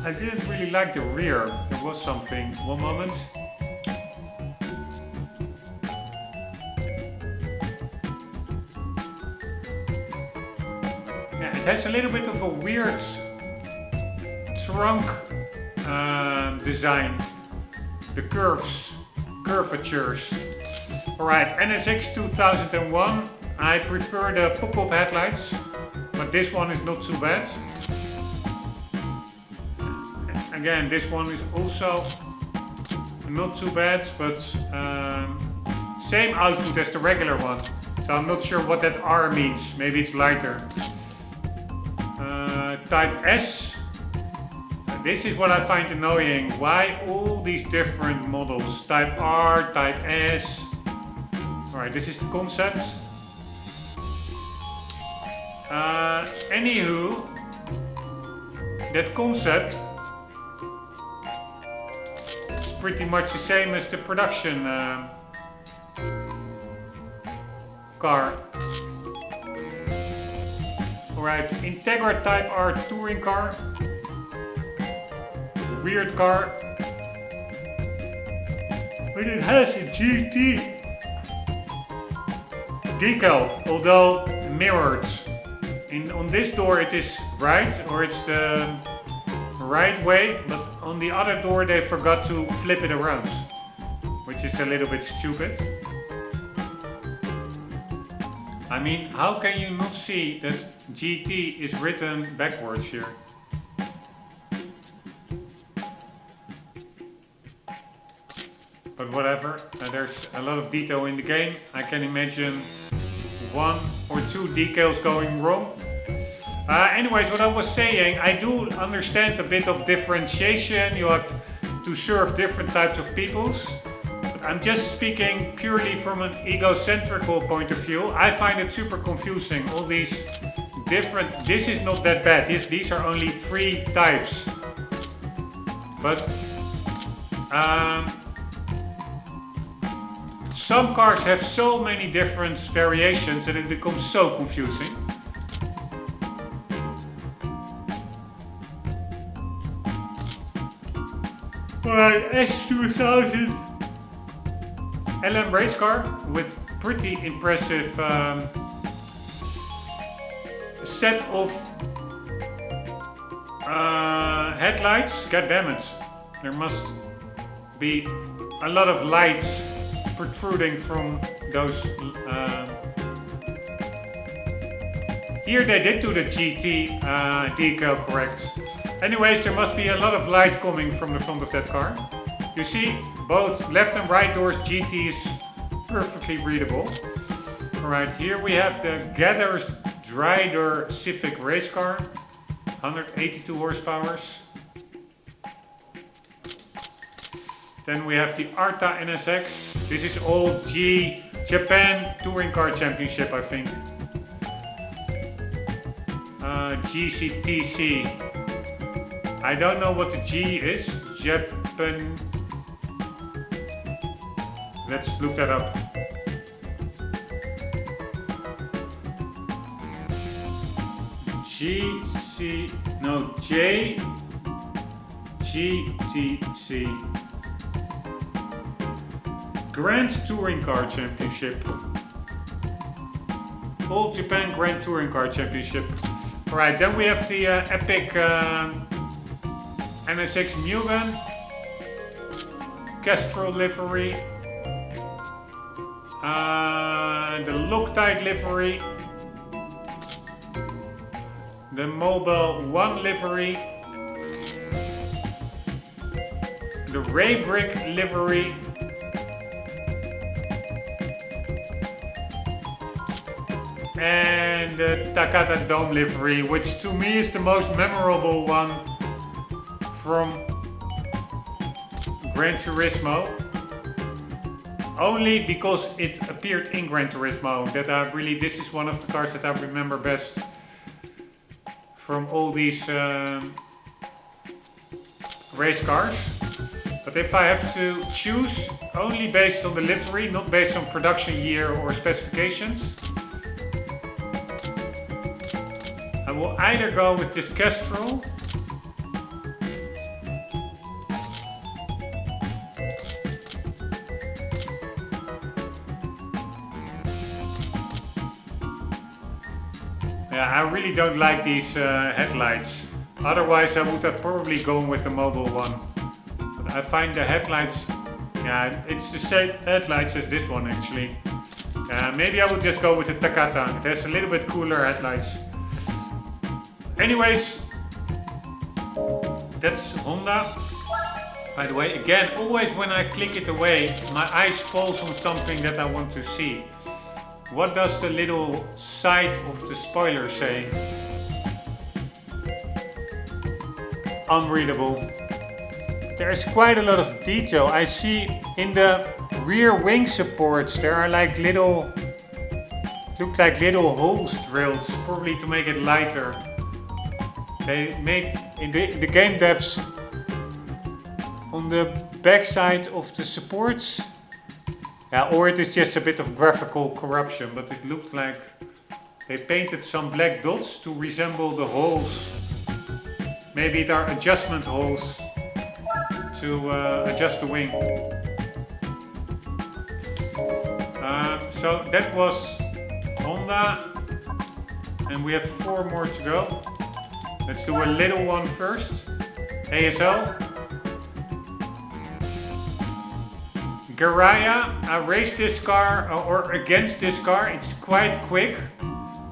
I didn't really like the rear. There was something. One moment. Yeah, it has a little bit of a weird trunk design. The curvatures. Alright, NSX 2001. I prefer the pop-up headlights, but this one is not too bad. Again, this one is also not too bad, but same output as the regular one. So I'm not sure what that R means. Maybe it's lighter. Type S. This is what I find annoying. Why all these different models? Type R, Type S. Alright, this is the concept. Anywho, that concept is pretty much the same as the production car. Alright, Integra Type R touring car. Weird car. But it has a GT decal, although mirrored. On this door it is right, or it's the right way, but on the other door they forgot to flip it around, which is a little bit stupid. I mean, how can you not see that GT is written backwards here? But whatever, there's a lot of detail in the game. I can imagine 1 or 2 decals going wrong. Anyways, what I was saying, I do understand a bit of differentiation. You have to serve different types of peoples. But I'm just speaking purely from an egocentrical point of view. I find it super confusing, all these different. This is not that bad. These are only 3 types. But some cars have so many different variations that it becomes so confusing. Alright, S2000 LM race car with pretty impressive set of headlights. God damn it, there must be a lot of lights protruding from those. Here they did do the GT decal correct. Anyways, there must be a lot of light coming from the front of that car. You see, both left and right doors GT is perfectly readable. Alright, here we have the Gather's Drider Civic race car, 182 horsepower. Then we have the Arta NSX. This is old Japan Touring Car Championship, I think. GCTC. I don't know what the G is. Japan. Let's look that up. GTC. Grand Touring Car Championship. All Japan Grand Touring Car Championship. Alright, then we have the epic NSX Mugen. Kestrel livery. The Logitech livery. The Mobile 1 livery. The Rombbb livery. And the Takata Dome livery, which to me is the most memorable one from Gran Turismo. Only because it appeared in Gran Turismo that this is one of the cars that I remember best from all these race cars. But if I have to choose only based on the livery, not based on production year or specifications, I will either go with this Kestrel I really don't like these headlights. Otherwise I would have probably gone with the Mobile 1. But I find the headlights, it's the same headlights as this one actually. Maybe I will just go with the Takata. It has a little bit cooler headlights. Anyways, that's Honda. By the way, again, always when I click it away, my eyes falls on something that I want to see. What does the little side of the spoiler say? Unreadable. There's quite a lot of detail. I see in the rear wing supports there are like little, look like little holes drilled, probably to make it lighter. They made in the game devs on the back side of the supports. Or it is just a bit of graphical corruption, but it looks like they painted some black dots to resemble the holes. Maybe they are adjustment holes to adjust the wing. So that was Honda, and we have 4 more to go. Let's do a little one first. ASL. Garaya, I raced this car or against this car. It's quite quick,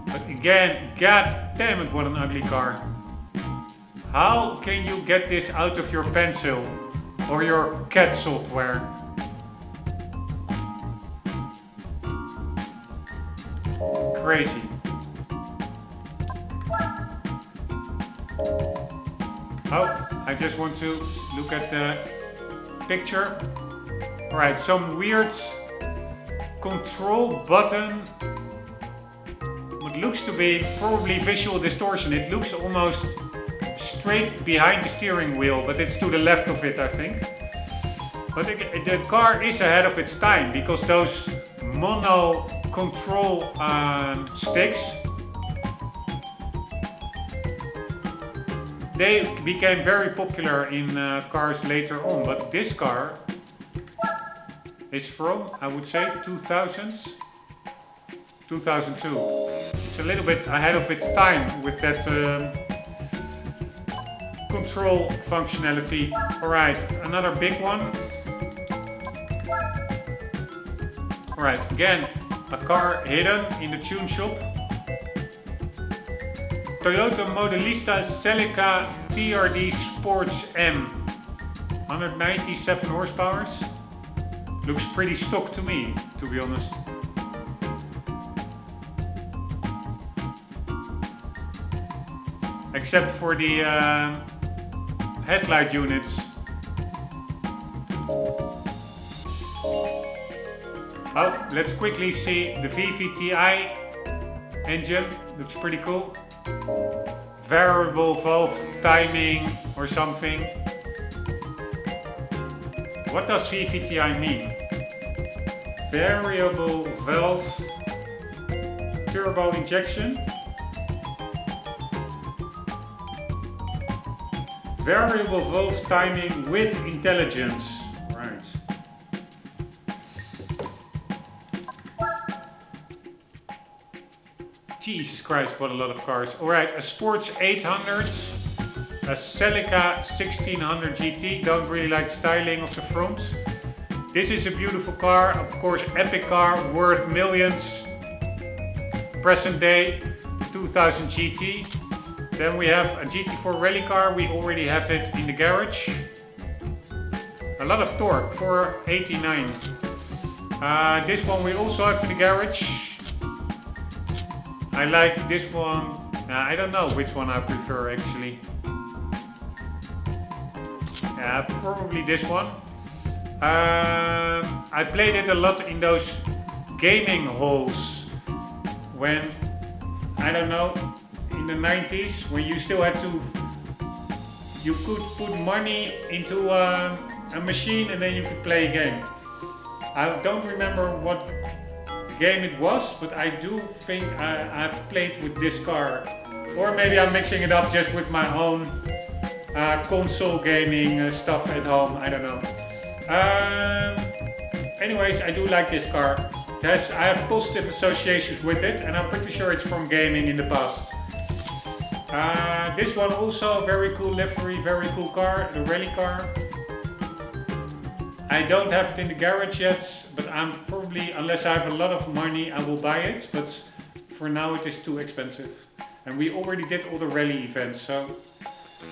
but again, god damn it, what an ugly car. How can you get this out of your pencil or your CAD software? Crazy. Oh, I just want to look at the picture. Alright, some weird control button. What looks to be probably visual distortion. It looks almost straight behind the steering wheel, but it's to the left of it, I think. But the car is ahead of its time because those mono control sticks, they became very popular in cars later on. But this car is from, I would say, 2000s, 2002. It's a little bit ahead of its time with that control functionality. Alright, another big one. Alright, again, a car hidden in the tune shop. Toyota Modelista Celica TRD Sports M. 197 horsepower. Looks pretty stock to me, to be honest. Except for the headlight units. Oh, let's quickly see the VVTi engine. Looks pretty cool. Variable valve timing or something. What does VVTi mean? Variable valve turbo injection. Variable valve timing with intelligence. Right. Jesus Christ, what a lot of cars. Alright, a Sports 800, a Celica 1600 GT. Don't really like styling of the front. This is a beautiful car, of course, epic car, worth millions. Present day, 2000 GT. Then we have a GT4 rally car, we already have it in the garage. A lot of torque, 489. This one we also have in the garage. I like this one. I don't know which one I prefer actually. Yeah, probably this one. I played it a lot in those gaming halls when, I don't know, in the 90s, when you still had to, you could put money into a machine and then you could play a game. I don't remember what game it was, but I do think I've played with this car. Or maybe I'm mixing it up just with my own console gaming stuff at home, I don't know. Anyways, I do like this car. I have positive associations with it and I'm pretty sure it's from gaming in the past. This one also very cool livery, very cool car, the rally car. I don't have it in the garage yet, but I'm probably, unless I have a lot of money, I will buy it. But for now it is too expensive. And we already did all the rally events, so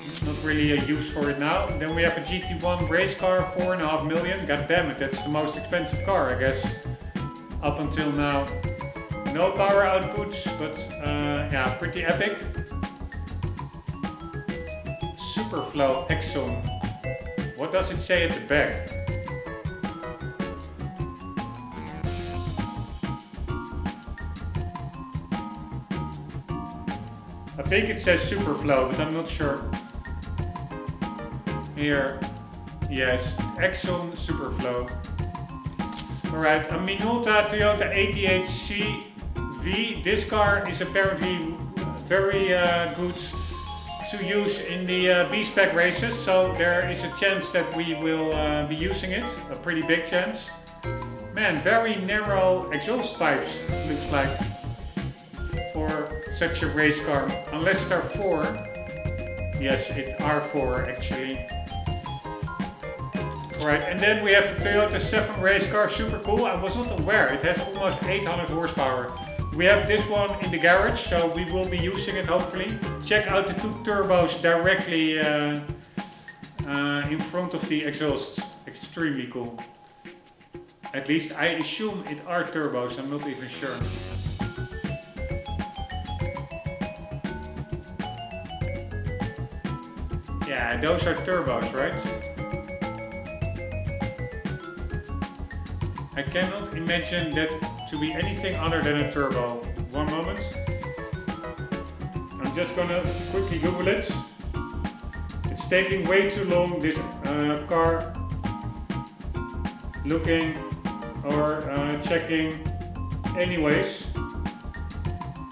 it's not really a use for it now. Then we have a GT1 race car, 4.5 million. God damn it, that's the most expensive car, I guess, up until now. No power outputs, but yeah, pretty epic. Superflow Exxon. What does it say at the back? I think it says Superflow, but I'm not sure. Here, yes, Exxon Superflow. Alright, a Minolta Toyota 88CV. This car is apparently very good to use in the B-Spec races, so there is a chance that we will be using it, a pretty big chance. Man, very narrow exhaust pipes, looks like, for such a race car, unless it are 4. Yes, it are 4 actually. Alright, and then we have the Toyota 7 race car, super cool. I was not aware, it has almost 800 horsepower. We have this one in the garage, so we will be using it hopefully. Check out the 2 turbos directly in front of the exhaust. Extremely cool. At least I assume it are turbos, I'm not even sure. Yeah, those are turbos, right? I cannot imagine that to be anything other than a turbo. One moment. just gonna quickly Google it. It's taking way too long, this car looking or checking. Anyways,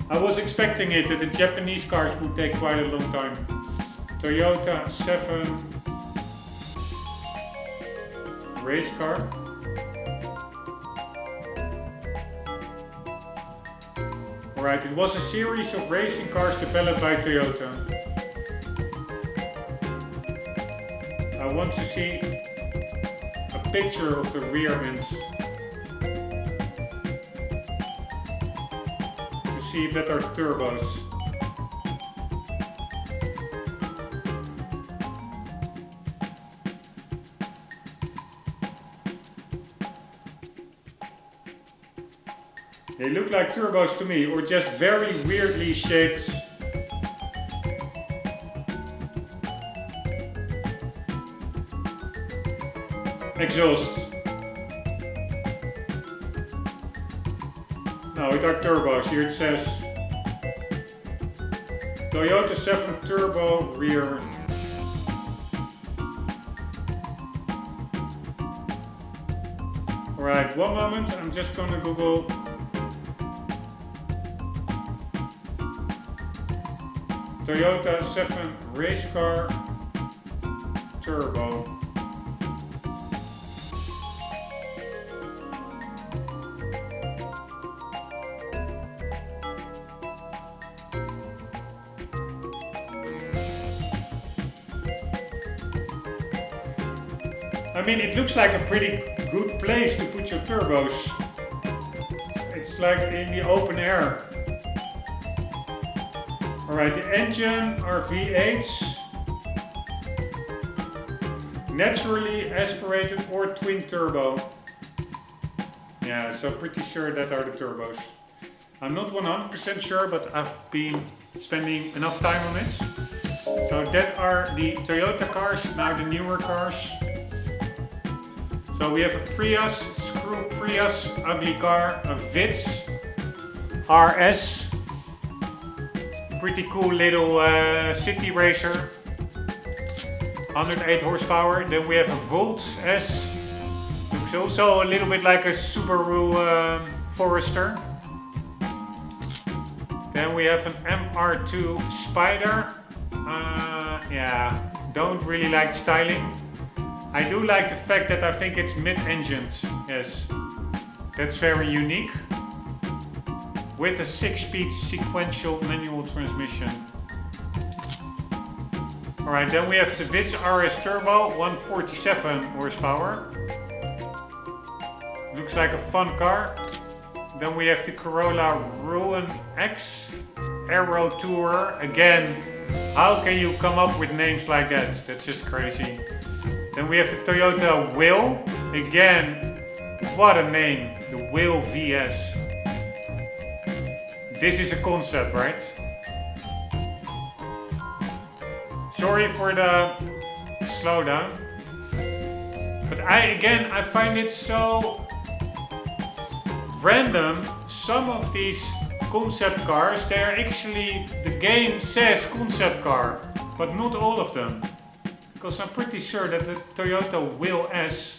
I was expecting it that the Japanese cars would take quite a long time. Toyota 7 race car. Alright, it was a series of racing cars developed by Toyota. I want to see a picture of the rear ends to see if that are turbos. They look like turbos to me, or just very weirdly shaped exhausts. No, it are turbos. Here it says Toyota 7 Turbo rear. Alright, one moment. I'm just gonna Google Toyota 7 race car turbo. I mean, it looks like a pretty good place to put your turbos. It's like in the open air. Alright, the engine are V8s, naturally aspirated or twin turbo. Yeah, so pretty sure that are the turbos. I'm not 100% sure, but I've been spending enough time on it. So that are the Toyota cars, now the newer cars. So we have a Prius, screw Prius, ugly car, a Vitz RS. Pretty cool little city racer, 108 horsepower. Then we have a Volt S, looks also a little bit like a Subaru Forester. Then we have an MR2 Spider. Yeah, don't really like styling. I do like the fact that I think it's mid-engined. Yes, that's very unique. With a 6-speed sequential manual transmission. Alright, then we have the Vitz RS Turbo, 147 horsepower. Looks like a fun car. Then we have the Corolla Ruin X Aero Tourer. Again, how can you come up with names like that? That's just crazy. Then we have the Toyota Will. Again, what a name. The Will VS. This is a concept, right? Sorry for the slowdown. But I find it so random. Some of these concept cars, they're actually, the game says concept car, but not all of them. Because I'm pretty sure that the Toyota Will S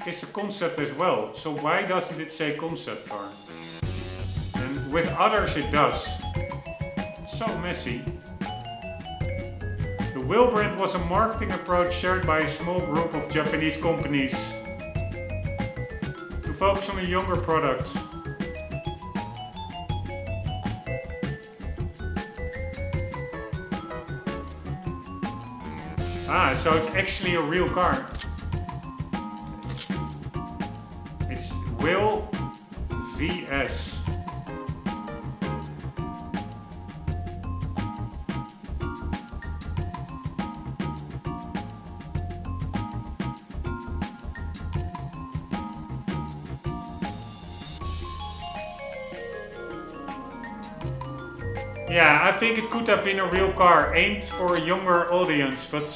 is a concept as well. So why doesn't it say concept car? And with others it does. It's so messy. The Will brand was a marketing approach shared by a small group of Japanese companies to focus on a younger product. Ah, so it's actually a real car. It's Will VS. Yeah, I think it could have been a real car aimed for a younger audience, but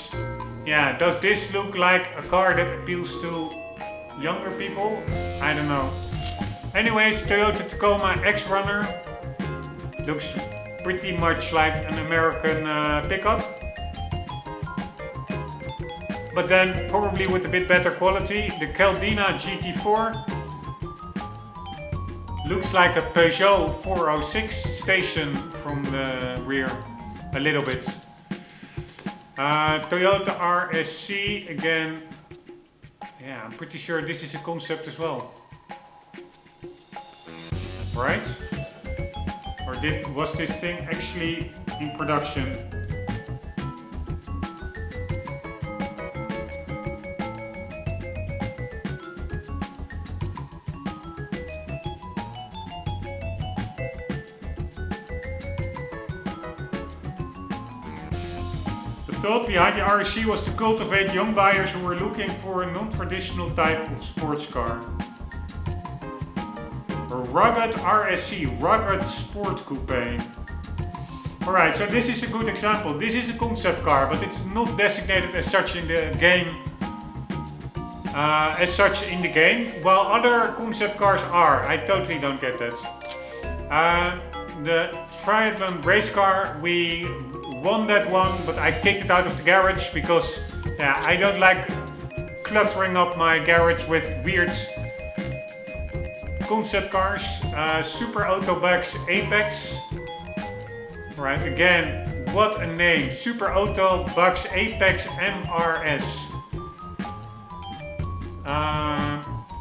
yeah, does this look like a car that appeals to younger people? I don't know. Anyways, Toyota Tacoma X-Runner. Looks pretty much like an American pickup. But then probably with a bit better quality. The Caldina GT4 looks like a Peugeot 406 station from the rear, a little bit. Toyota RSC, again, yeah, I'm pretty sure this is a concept as well. Right? Or was this thing actually in production? The thought behind the RSC was to cultivate young buyers who were looking for a non-traditional type of sports car. A rugged RSC, rugged sport coupe. Alright, so this is a good example. This is a concept car, but it's not designated as such in the game. While other concept cars are. I totally don't get that. The triathlon race car, we won that one, but I kicked it out of the garage because I don't like cluttering up my garage with weird concept cars. Super Autobus Apex. Right, again, what a name. Super Autobus Apex MRS.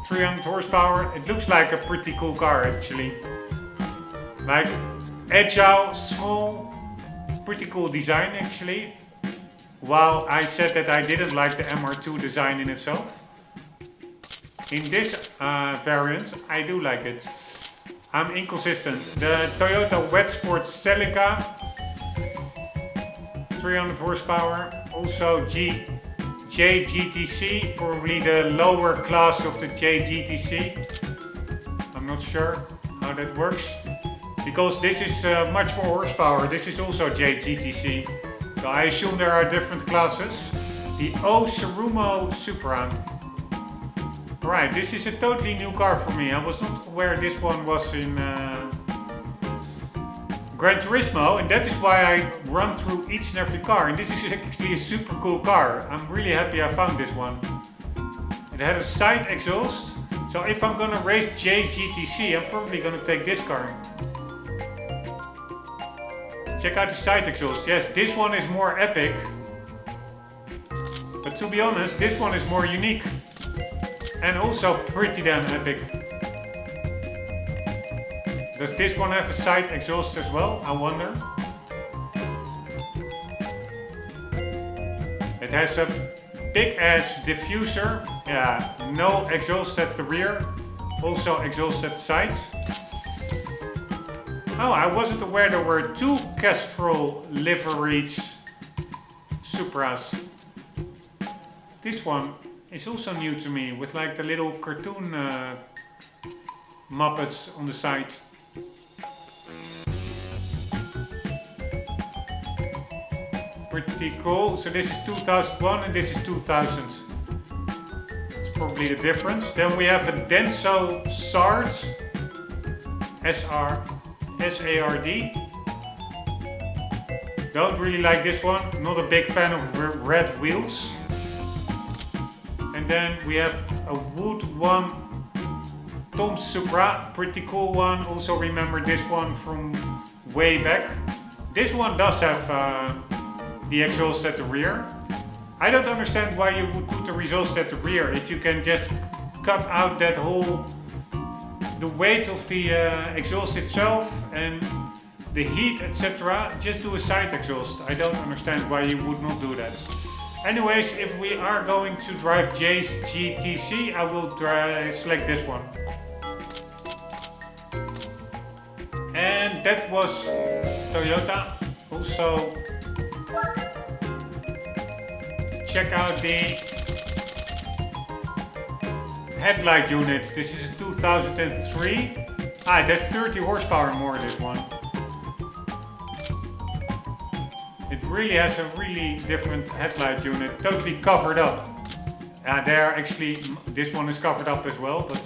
300 horsepower. It looks like a pretty cool car actually. Like agile, small, pretty cool design actually. While I said that I didn't like the MR2 design in itself. In this variant, I do like it. I'm inconsistent. The Toyota Wet Sport Celica, 300 horsepower. Also JGTC, probably the lower class of the JGTC. I'm not sure how that works. Because this is much more horsepower. This is also JGTC. So I assume there are different classes. The Cerumo Supra. Alright, this is a totally new car for me. I was not aware this one was in Gran Turismo, and that is why I run through each and every car. And this is actually a super cool car. I'm really happy I found this one. It had a side exhaust. So if I'm gonna race JGTC, I'm probably gonna take this car. Check out the side exhaust. Yes, this one is more epic. But to be honest, this one is more unique. And also pretty damn epic. Does this one have a side exhaust as well? I wonder. It has a big ass diffuser. Yeah, no exhaust at the rear. Also exhaust at the sides. Oh, I wasn't aware there were two Castrol liveried Supras. This one is also new to me, with like the little cartoon Muppets on the side. Pretty cool. So this is 2001 and this is 2000. That's probably the difference. Then we have a Denso Sard SARD. Don't really like this one. Not a big fan of red wheels. And then we have a Wood One Tom Supra, pretty cool one. Also remember this one from way back. This one does have the exhaust at the rear. I don't understand why you would put the exhaust at the rear if you can just cut out that whole, the weight of the exhaust itself and the heat, etc. Just do a side exhaust. I don't understand why you would not do that. Anyways, if we are going to drive Jay's GTC, I will select this one. And that was Toyota. Also, check out the headlight unit. This is a 2003. That's 30 horsepower more, this one. It really has a really different headlight unit, totally covered up. There actually, this one is covered up as well, but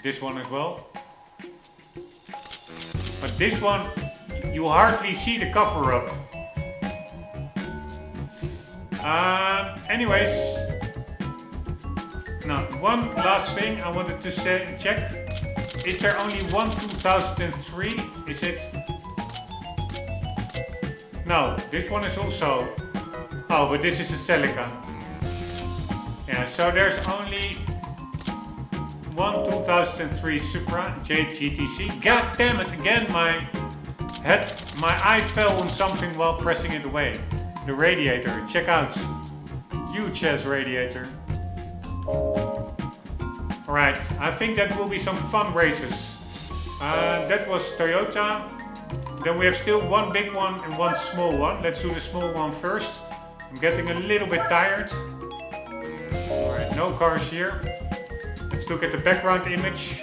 this one as well. But this one, you hardly see the cover up. Anyways, now one last thing I wanted to check. Is there only one 2003? Is it? No, this one is also. Oh, but this is a Celica. Yeah, so there's only one 2003 Supra GTC. God damn it! Again, my eye fell on something while pressing it away. The radiator. Check out. Huge ass radiator. Alright, I think that will be some fun races. That was Toyota. Then we have still one big one and one small one. Let's do the small one first. I'm getting a little bit tired. Alright, no cars here. Let's look at the background image.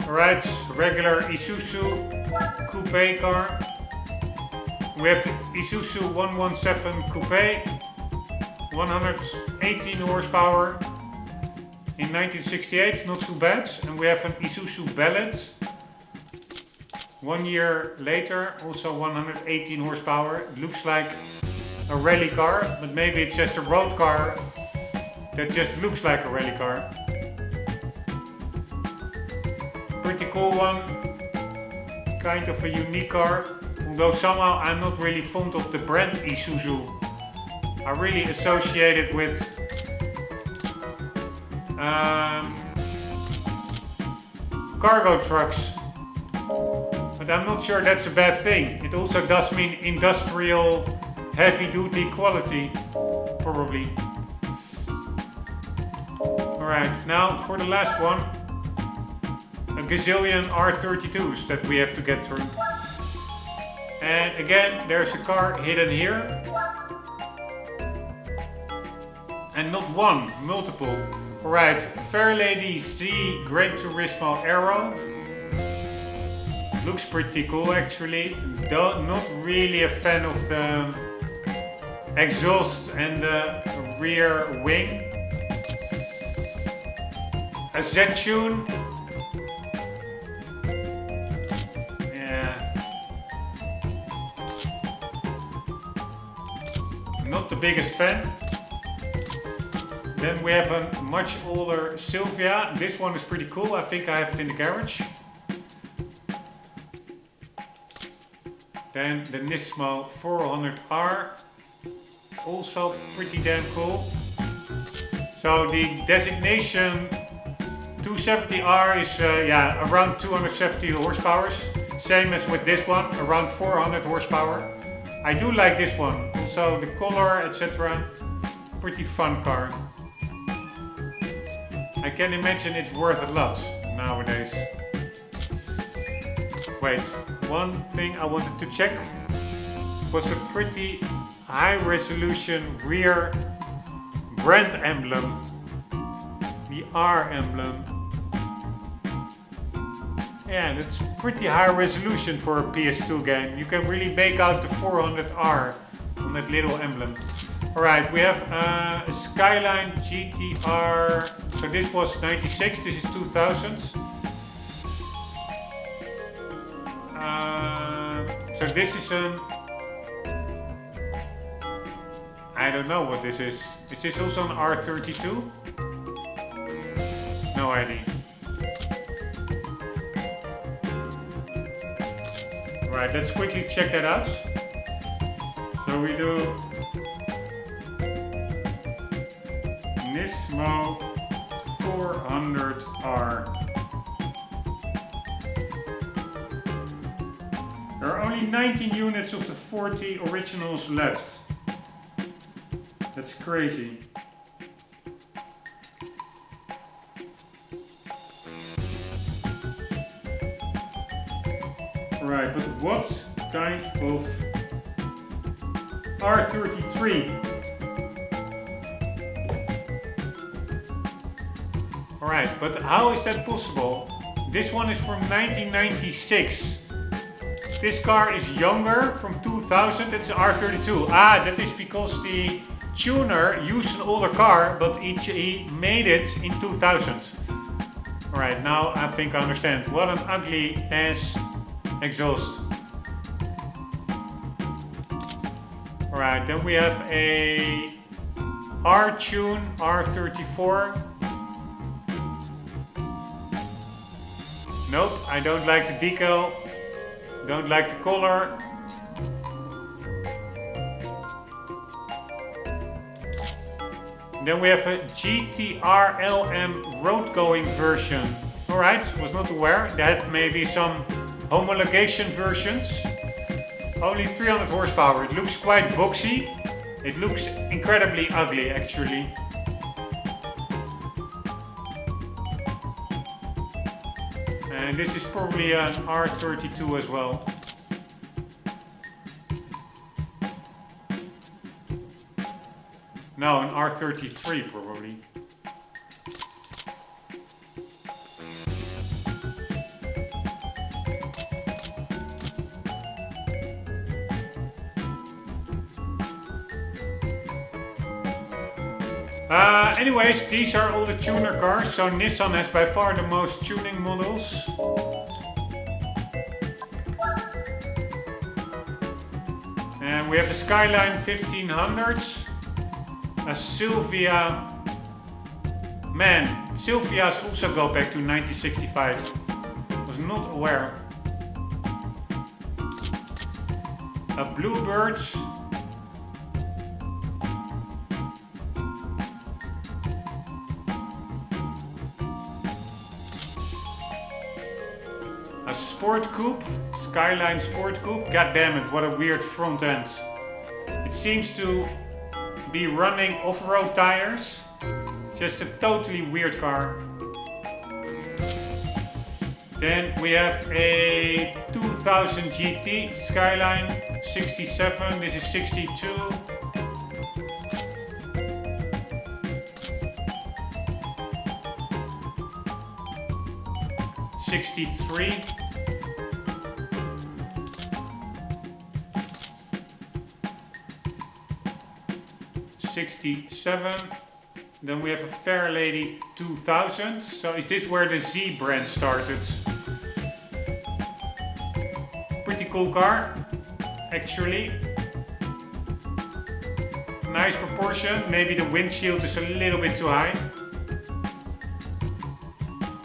Alright, regular Isuzu coupe car. We have the Isuzu 117 coupe. 118 horsepower in 1968, not too bad. And we have an Isuzu Ballet. 1 year later, also 118 horsepower. It looks like a rally car, but maybe it's just a road car that just looks like a rally car. Pretty cool one. Kind of a unique car. Although somehow I'm not really fond of the brand Isuzu. I really associate it with cargo trucks, but I'm not sure that's a bad thing. It also does mean industrial heavy-duty quality, probably. Alright, now for the last one, a gazillion R32s that we have to get through. And again, there's a car hidden here. And not one, multiple. Alright, Fairlady Z Gran Turismo Aero. Looks pretty cool actually. Though not really a fan of the exhaust and the rear wing. A Z-Tune. Yeah. Not the biggest fan. Then we have a much older Silvia. This one is pretty cool. I think I have it in the garage. Then the Nismo 400R. Also pretty damn cool. So the designation 270R is around 270 horsepower. Same as with this one, around 400 horsepower. I do like this one. Also the color, etc. Pretty fun car. I can imagine it's worth a lot nowadays. Wait, one thing I wanted to check was a pretty high resolution rear brand emblem. The R emblem. Yeah, that's pretty high resolution for a PS2 game. You can really make out the 400R on that little emblem. Alright, we have a Skyline GTR. So this was 96, this is 2000. So this is an... I don't know what this is. Is this also an R32? No idea. Right, let's quickly check that out. So we do Nismo 400R. There are only 19 units of the 40 originals left. That's crazy. Right, but what kind of R33? Alright, but how is that possible? This one is from 1996. This car is younger, from 2000, it's an R32. Ah, that is because the tuner used an older car, but he made it in 2000. Alright, now I think I understand. What an ugly ass exhaust. Alright, then we have a R-Tune R34. Nope, I don't like the decal. Don't like the color. Then we have a GTR LM road-going version. Alright, was not aware. That may be some homologation versions. Only 300 horsepower. It looks quite boxy. It looks incredibly ugly actually. And this is probably an R32 as well. No, an R33 probably. Anyways, these are all the tuner cars, so Nissan has by far the most tuning models. And we have the Skyline 1500s, a Sylvia. Man, Sylvia's also go back to 1965. Was not aware. A Bluebird. A Sport Coupe, Skyline Sport Coupe. God damn it, what a weird front end. It seems to be running off-road tires. Just a totally weird car. Then we have a 2000 GT Skyline 67. This is 62. '63. '67. Then we have a Fairlady 2000. So is this where the Z brand started? Pretty cool car, actually. Nice proportion. Maybe the windshield is a little bit too high.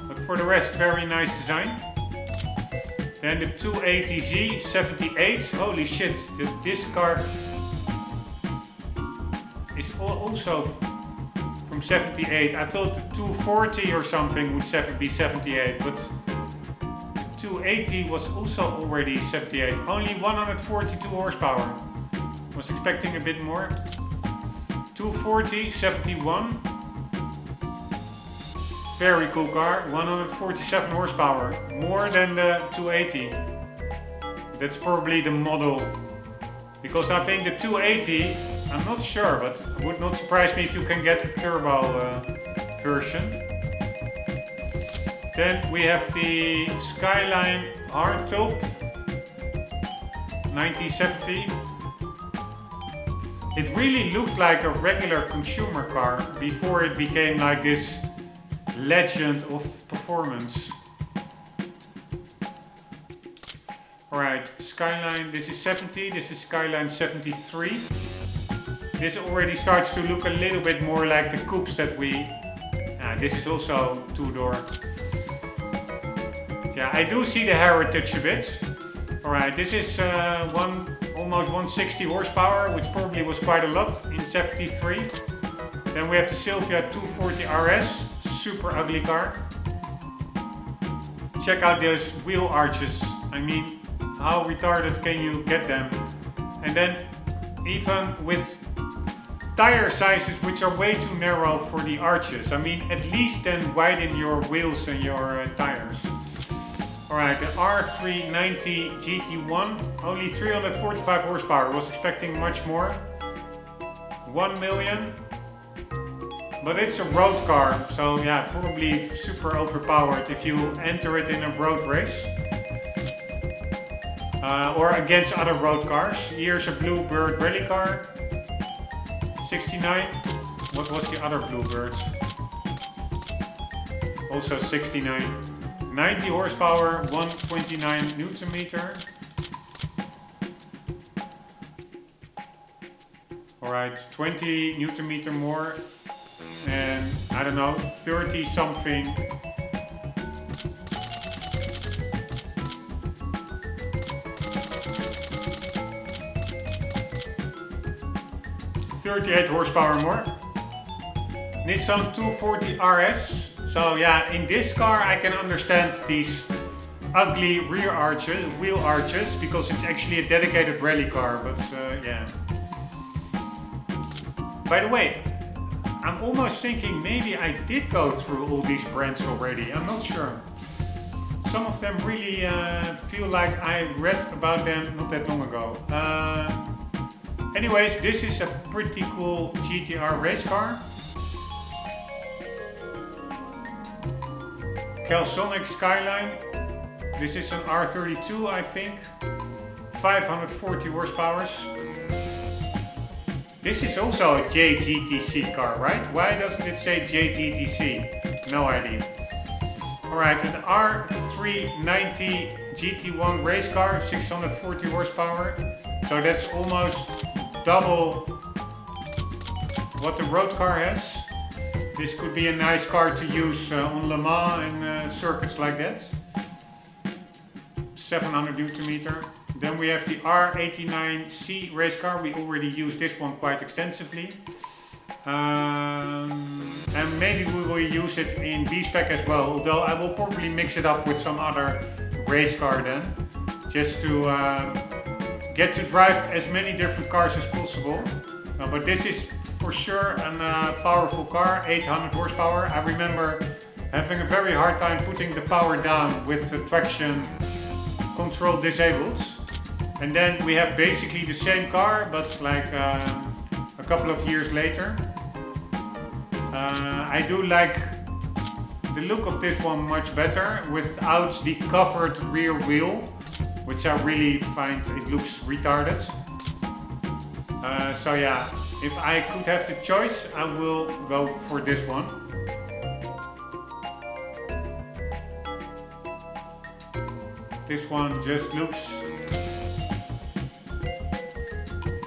But for the rest, very nice design. Then the 280Z 78. Holy shit, this car is also from 78. I thought the 240 or something would be 78, but 280 was also already 78. Only 142 horsepower. Was expecting a bit more. 240, 71. Very cool car. 147 horsepower. More than the 280. That's probably the model. Because I think the 280, I'm not sure, but it would not surprise me if you can get a turbo version. Then we have the Skyline Hardtop 1970. It really looked like a regular consumer car before it became like this legend of performance. Alright, Skyline, this is 70, this is Skyline 73. This already starts to look a little bit more like the coupes that we... this is also two-door. Yeah, I do see the heritage a bit. Alright, this is almost 160 horsepower, which probably was quite a lot in 73. Then we have the Silvia 240 RS, super ugly car. Check out those wheel arches. I mean, how retarded can you get them? And then even with tire sizes which are way too narrow for the arches. I mean, at least then widen your wheels and your tires. Alright, the R390 GT1, only 345 horsepower. Was expecting much more. 1 million. But it's a road car, so yeah, probably super overpowered if you enter it in a road race. Or against other road cars. Here's a Bluebird rally car. 69. What was the other Bluebird? also 69. 90 horsepower, 129 Newton meter. Alright, 20 Newton meter more, and I don't know, 30 something. .38 horsepower more. Nissan 240 RS. So yeah, in this car I can understand these ugly rear arches, wheel arches, because it's actually a dedicated rally car, but yeah. By the way, I'm almost thinking maybe I did go through all these brands already, I'm not sure. Some of them really feel like I read about them not that long ago. Anyways, this is a pretty cool GTR race car. Celsonic Skyline. This is an R32, I think. 540 horsepower. This is also a JGTC car, right? Why doesn't it say JGTC? No idea. Alright, an R390 GT1 race car, 640 horsepower. So that's almost double what the road car has. This could be a nice car to use on Le Mans and circuits like that. 700 Newton meter. Then we have the R89C race car. We already used this one quite extensively. And maybe we will use it in B-Spec as well, although I will probably mix it up with some other race car then, just to get to drive as many different cars as possible. But this is for sure a powerful car, 800 horsepower. I remember having a very hard time putting the power down with the traction control disabled. And then we have basically the same car, but like a couple of years later. I do like the look of this one much better without the covered rear wheel, which I really find it looks retarded. So yeah, if I could have the choice, I will go for this one. This one just looks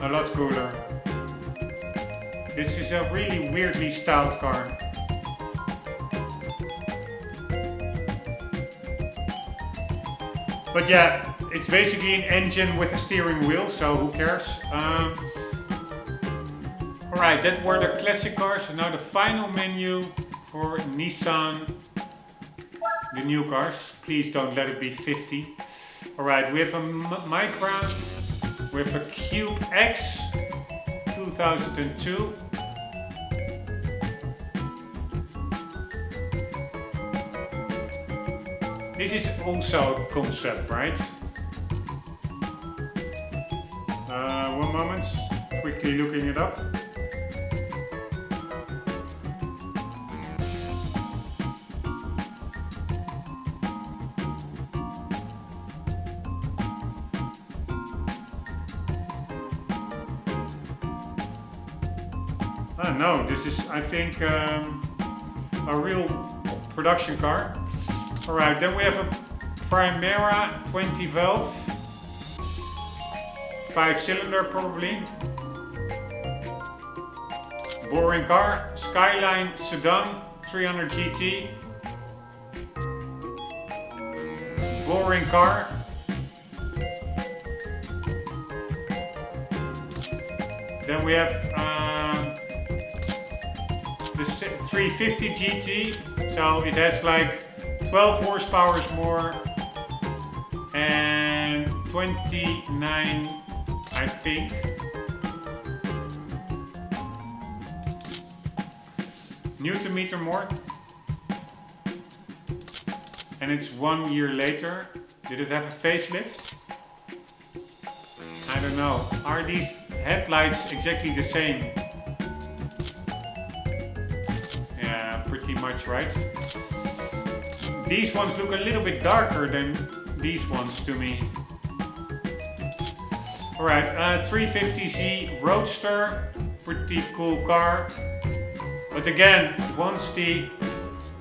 a lot cooler. This is a really weirdly styled car. But yeah, it's basically an engine with a steering wheel, so who cares? Alright, that were the classic cars. So now the final menu for Nissan, the new cars. Please don't let it be 50. Alright, we have a Micra, we have a Cube X 2002. This is also a concept, right? One moment, quickly looking it up. No, this is, I think, a real production car. Alright, then we have a Primera 20 valve, 5-cylinder probably. Boring car, Skyline Sedan 300 GT. Boring car. Then we have the 350 GT, so it has like 12 horsepower more and 29, I think. Newton meter more. And it's 1 year later. Did it have a facelift? I don't know. Are these headlights exactly the same? Yeah, pretty much, right? These ones look a little bit darker than these ones to me. Alright, 350Z Roadster, pretty cool car. But again, once the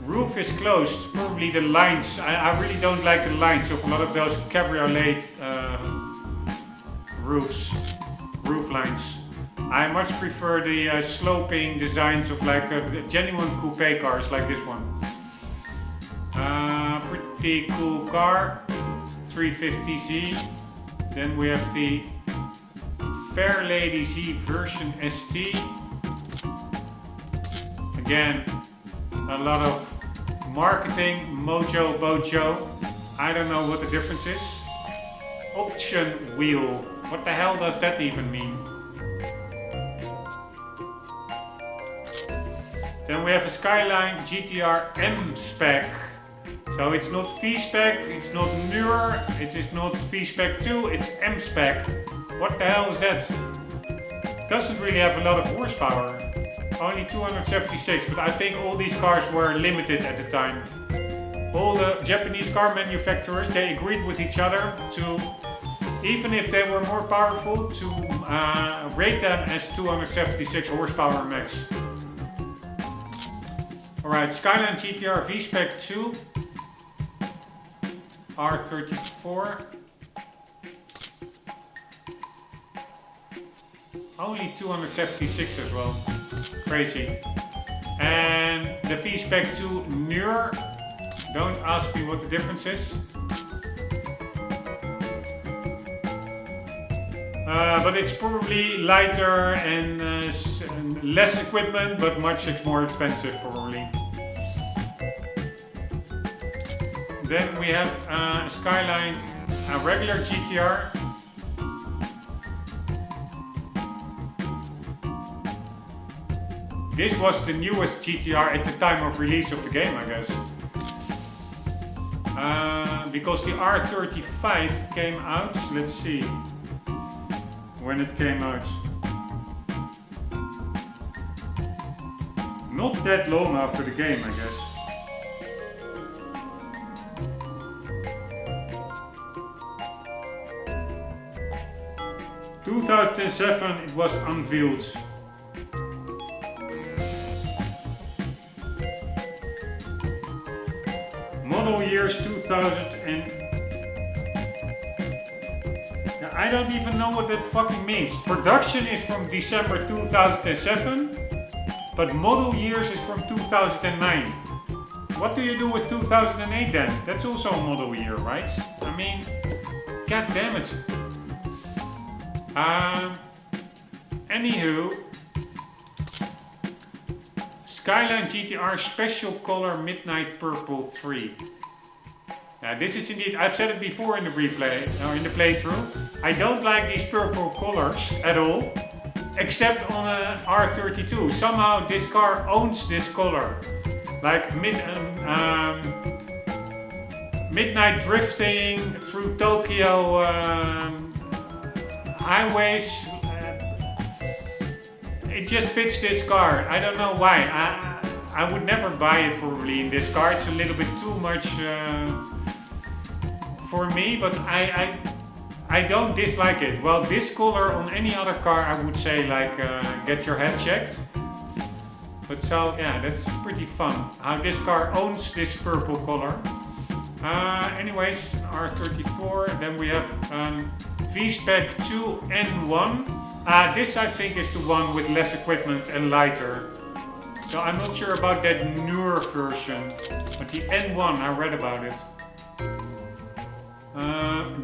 roof is closed. Probably the lines. I really don't like the lines of a lot of those cabriolet roof lines. I much prefer the sloping designs of like genuine coupe cars like this one. Pretty cool car, 350Z. Then we have the Fair Lady Z version ST. Again, a lot of marketing, mojo, bojo. I don't know what the difference is. Option wheel. What the hell does that even mean? Then we have a Skyline GTR M spec. So it's not V spec, it's not newer, it is not V spec 2, it's M spec. What the hell is that? Doesn't really have a lot of horsepower. Only 276, but I think all these cars were limited at the time. All the Japanese car manufacturers, they agreed with each other to, even if they were more powerful, to rate them as 276 horsepower max. Alright, Skyline GTR V-Spec 2, R34. Only 276 as well. Crazy. And the V-Spec 2 newer. Don't ask me what the difference is. But it's probably lighter and less equipment, but much more expensive probably. Then we have Skyline, a regular GTR. This was the newest GTR at the time of release of the game, I guess. Because the R35 came out, let's see when it came out. Not that long after the game, I guess. In 2007 it was unveiled. Model years 2000 and... I don't even know what that fucking means. Production is from December 2007, but model years is from 2009. What do you do with 2008 then? That's also a model year, right? I mean, god damn it. Anywho, Skyline GTR Special Color Midnight Purple 3. This is indeed, I've said it before in the replay, or in the playthrough. I don't like these purple colors at all, except on an R32. Somehow this car owns this color. Like midnight drifting through Tokyo highways. It just fits this car. I don't know why. I would never buy it probably in this car. It's a little bit too much for me, but I don't dislike it. Well, this color on any other car, I would say like get your head checked. But so yeah, that's pretty fun. How this car owns this purple color. Anyways, R34. Then we have V-Spec 2 N1. This I think is the one with less equipment and lighter. So I'm not sure about that newer version, but the N1, I read about it.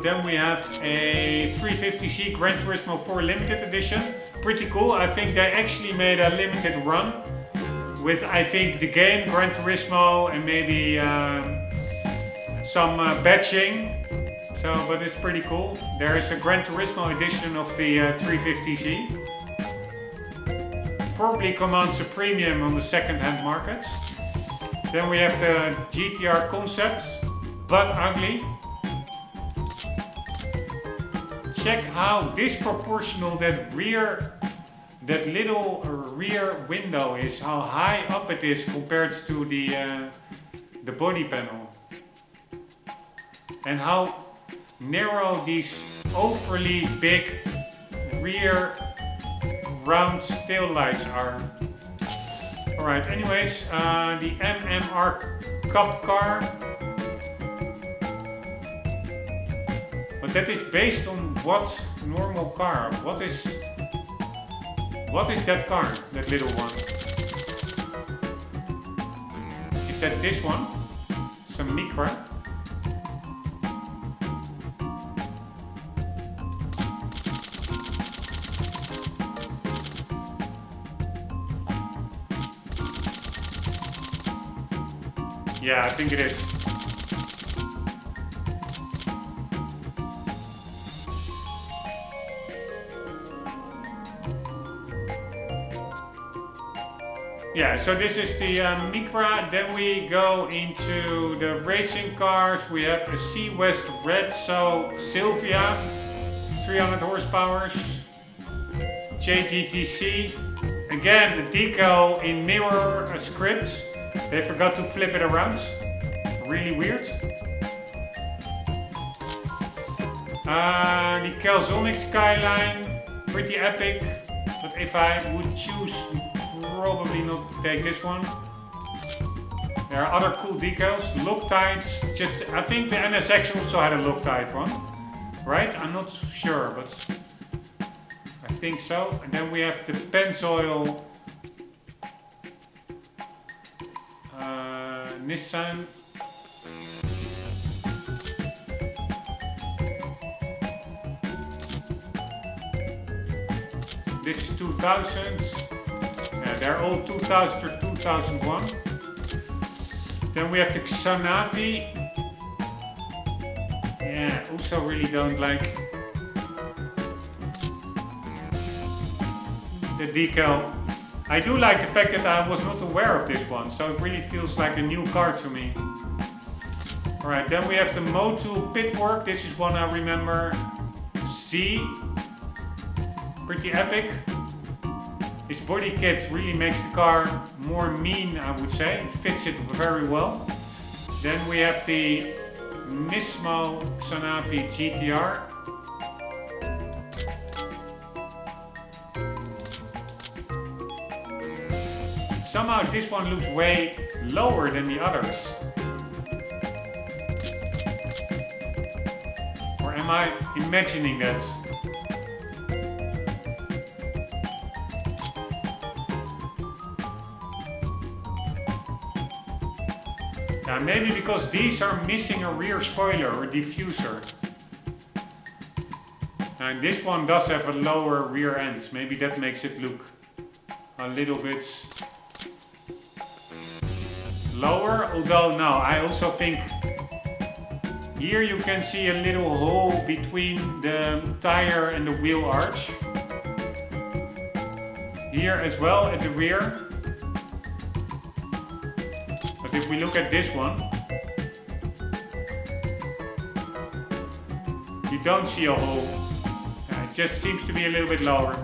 Then we have a 350Z Gran Turismo 4 limited edition. Pretty cool. I think they actually made a limited run with, I think, the game Gran Turismo and maybe some batching. So, but it's pretty cool. There is a Gran Turismo edition of the 350Z. Probably commands a premium on the second-hand market. Then we have the GTR concept, but ugly. Check how disproportional that little rear window is, how high up it is compared to the body panel. And how narrow these overly big rear round tail lights are. Alright, anyways, the MMR Cup car. But that is based on what normal car? What is that car? That little one? Is that this one? Some Micra? Yeah, I think it is. Yeah, so this is the Micra. Then we go into the racing cars. We have a Sea West Red So Sylvia, 300 horsepower. JGTC. Again, the decal in mirror script. They forgot to flip it around. Really weird. The Calzonic Skyline, pretty epic. But if I would choose, probably not take this one. There are other cool decals. Loctites. Just, I think the NSX also had a Loctite one, right? I'm not sure, but I think so. And then we have the Pennzoil Nissan. This is 2000. Yeah, they're all 2000 or 2001. Then we have the Xanavi. Yeah, also really don't like the decal. I do like the fact that I was not aware of this one, so it really feels like a new car to me. Alright, then we have the Motul Pitwork. This is one I remember. Z. Pretty epic. His body kit really makes the car more mean, I would say. It fits it very well. Then we have the Nismo Xanavi GTR. Somehow this one looks way lower than the others. Or am I imagining that? Yeah, maybe because these are missing a rear spoiler or diffuser. And this one does have a lower rear end. Maybe that makes it look a little bit lower, although no, I also think here you can see a little hole between the tire and the wheel arch. Here as well at the rear. But if we look at this one, you don't see a hole. It just seems to be a little bit lower.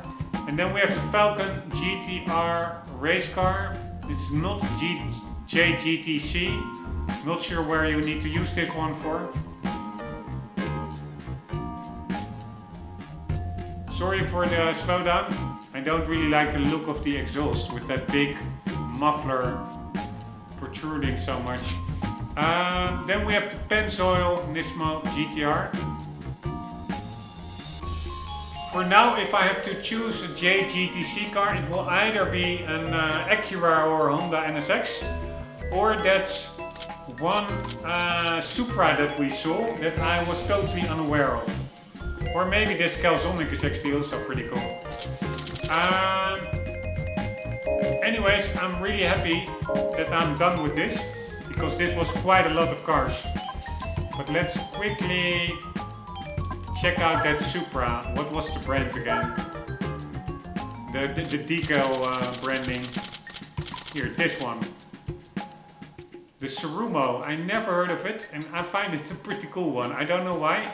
And then we have the Falcon GTR race car. This is not JGTC. Not sure where you need to use this one for. Sorry for the slowdown. I don't really like the look of the exhaust with that big muffler protruding so much. Then we have the Pennzoil Nismo GTR. For now, if I have to choose a JGTC car, it will either be an Acura or Honda NSX, or that one Supra that we saw that I was totally unaware of. Or maybe this Calzonic is actually also pretty cool. Anyways, I'm really happy that I'm done with this, because this was quite a lot of cars. But let's quickly check out that Supra. What was the brand again? The decal branding. Here, this one. The Sarumo. I never heard of it, and I find it a pretty cool one. I don't know why.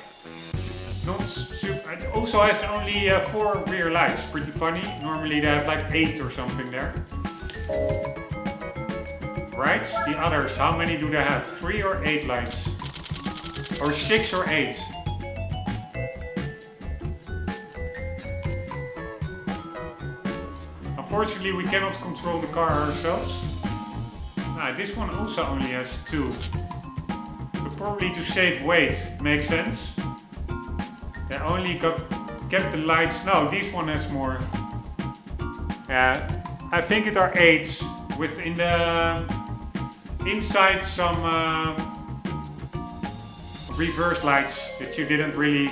It's not super. It also has only 4 rear lights. Pretty funny. Normally they have like 8 or something there. Right? The others, how many do they have? 3 or 8 lights? Or 6 or 8? unfortunately we cannot control the car ourselves. This one also only has 2. So probably to save weight, makes sense. They only kept the lights. No, this one has more. I think it are 8s with in the inside some reverse lights that you didn't really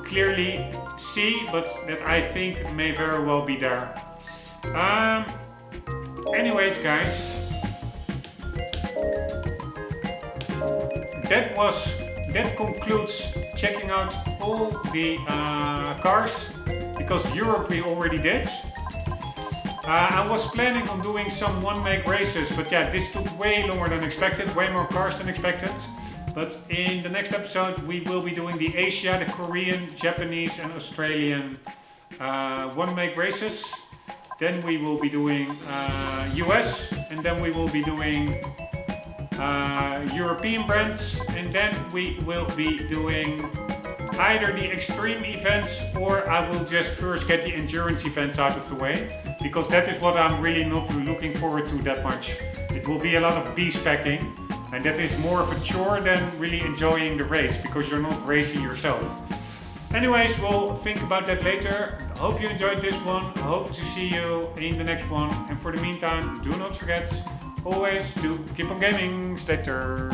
clearly see, but that I think may very well be there. Anyways, guys, that concludes checking out all the cars, because Europe we already did. I was planning on doing some one-make races, but yeah, this took way longer than expected, way more cars than expected. But in the next episode we will be doing the Asia, the Korean, Japanese and Australian one-make races. Then we will be doing US, and then we will be doing European brands, and then we will be doing either the extreme events, or I will just first get the endurance events out of the way, because that is what I'm really not looking forward to that much. It will be a lot of B-specking, and that is more of a chore than really enjoying the race, because you're not racing yourself. Anyways, we'll think about that later. Hope you enjoyed this one. Hope to see you in the next one. And for the meantime, do not forget, always to keep on gaming. Later.